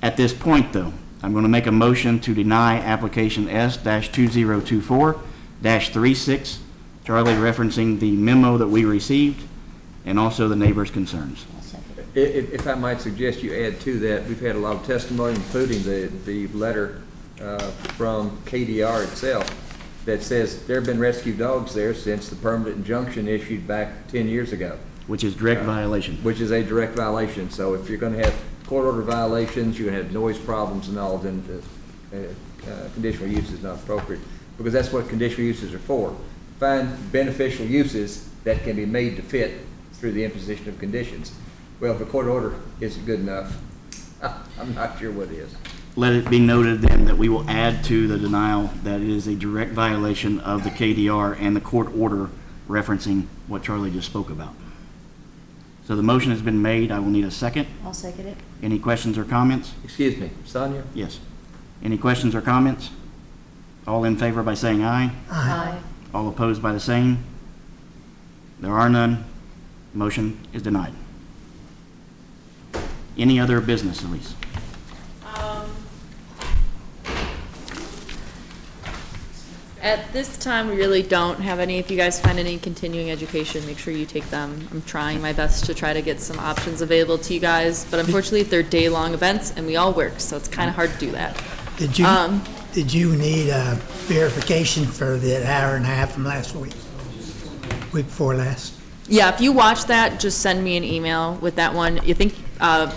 Speaker 1: At this point, though, I'm going to make a motion to deny application S-2024-36, Charlie referencing the memo that we received and also the neighbors' concerns.
Speaker 4: If I might suggest you add to that, we've had a lot of testimony, including the letter from KDR itself that says there have been rescue dogs there since the permanent injunction issued back 10 years ago.
Speaker 1: Which is direct violation.
Speaker 4: Which is a direct violation. So if you're going to have court order violations, you're going to have noise problems and all, then conditional use is not appropriate, because that's what conditional uses are for. Find beneficial uses that can be made to fit through the imposition of conditions. Well, if a court order isn't good enough, I'm not sure what is.
Speaker 1: Let it be noted then that we will add to the denial that it is a direct violation of the KDR and the court order referencing what Charlie just spoke about. So the motion has been made. I will need a second.
Speaker 3: I'll second it.
Speaker 1: Any questions or comments?
Speaker 4: Excuse me, Sonia?
Speaker 1: Yes. Any questions or comments? All in favor by saying aye.
Speaker 3: Aye.
Speaker 1: All opposed by the same. There are none. Motion is denied. Any other business, Elise?
Speaker 5: At this time, we really don't have any. If you guys find any continuing education, make sure you take them. I'm trying my best to try to get some options available to you guys, but unfortunately, they're day-long events, and we all work, so it's kind of hard to do that.
Speaker 14: Did you need verification for the hour and a half from last week before last?
Speaker 5: Yeah, if you watch that, just send me an email with that one. You think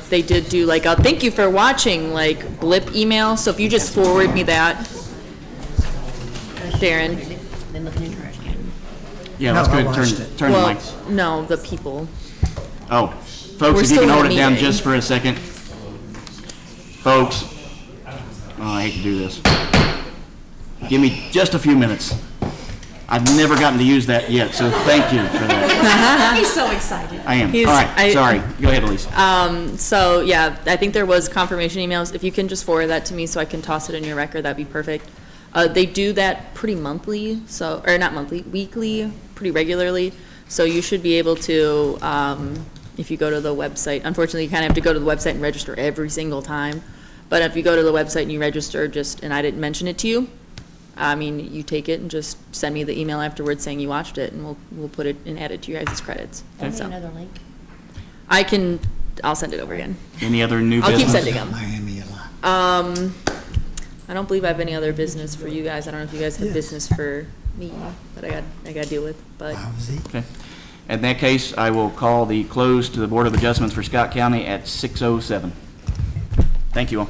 Speaker 5: they did do like a thank you for watching like blip email, so if you just forward me that, Darren.
Speaker 3: and look at your trash can.
Speaker 1: Yeah, that's
Speaker 14: No, I
Speaker 1: good.
Speaker 14: watched
Speaker 1: Turn,
Speaker 14: it.
Speaker 1: turn the
Speaker 5: Well,
Speaker 1: mics.
Speaker 5: no, the people.
Speaker 1: Oh,
Speaker 5: We're
Speaker 1: folks, if you
Speaker 5: still
Speaker 1: can
Speaker 5: in a
Speaker 1: hold it down
Speaker 5: meeting.
Speaker 1: just for a second. Folks, oh, I hate to do this. Give me just a few minutes. I've never gotten to use that yet, so thank you for that.
Speaker 3: He's so excited.
Speaker 1: I am.
Speaker 5: He's-
Speaker 1: All right, sorry. Go ahead, Elise.
Speaker 5: So, yeah, I think there was confirmation emails. If you can just forward that to me so I can toss it in your record, that'd be perfect. They do that pretty monthly, so, or not monthly, weekly, pretty regularly. So you should be able to, if you go to the website, unfortunately, you kind of have to go to the website and register every single time. But if you go to the website and you register and I didn't mention it to you, I mean, you take it and just send me the email afterwards saying you watched it, and we'll put it and add it to your guys' credits.
Speaker 3: Send me
Speaker 5: So,
Speaker 3: another link.
Speaker 5: I'll send it over again.
Speaker 1: Any other new
Speaker 5: I'll keep
Speaker 1: business?
Speaker 5: sending them.
Speaker 14: Miami a lot.
Speaker 5: I don't believe I have any other business for you guys. I don't know if you guys have
Speaker 14: Yes.
Speaker 5: business for me that I got to deal with, but.
Speaker 14: Lousy.
Speaker 1: Okay. In that case, I will call the close to the Board of Adjustments for Scott County at 6:07. Thank you all.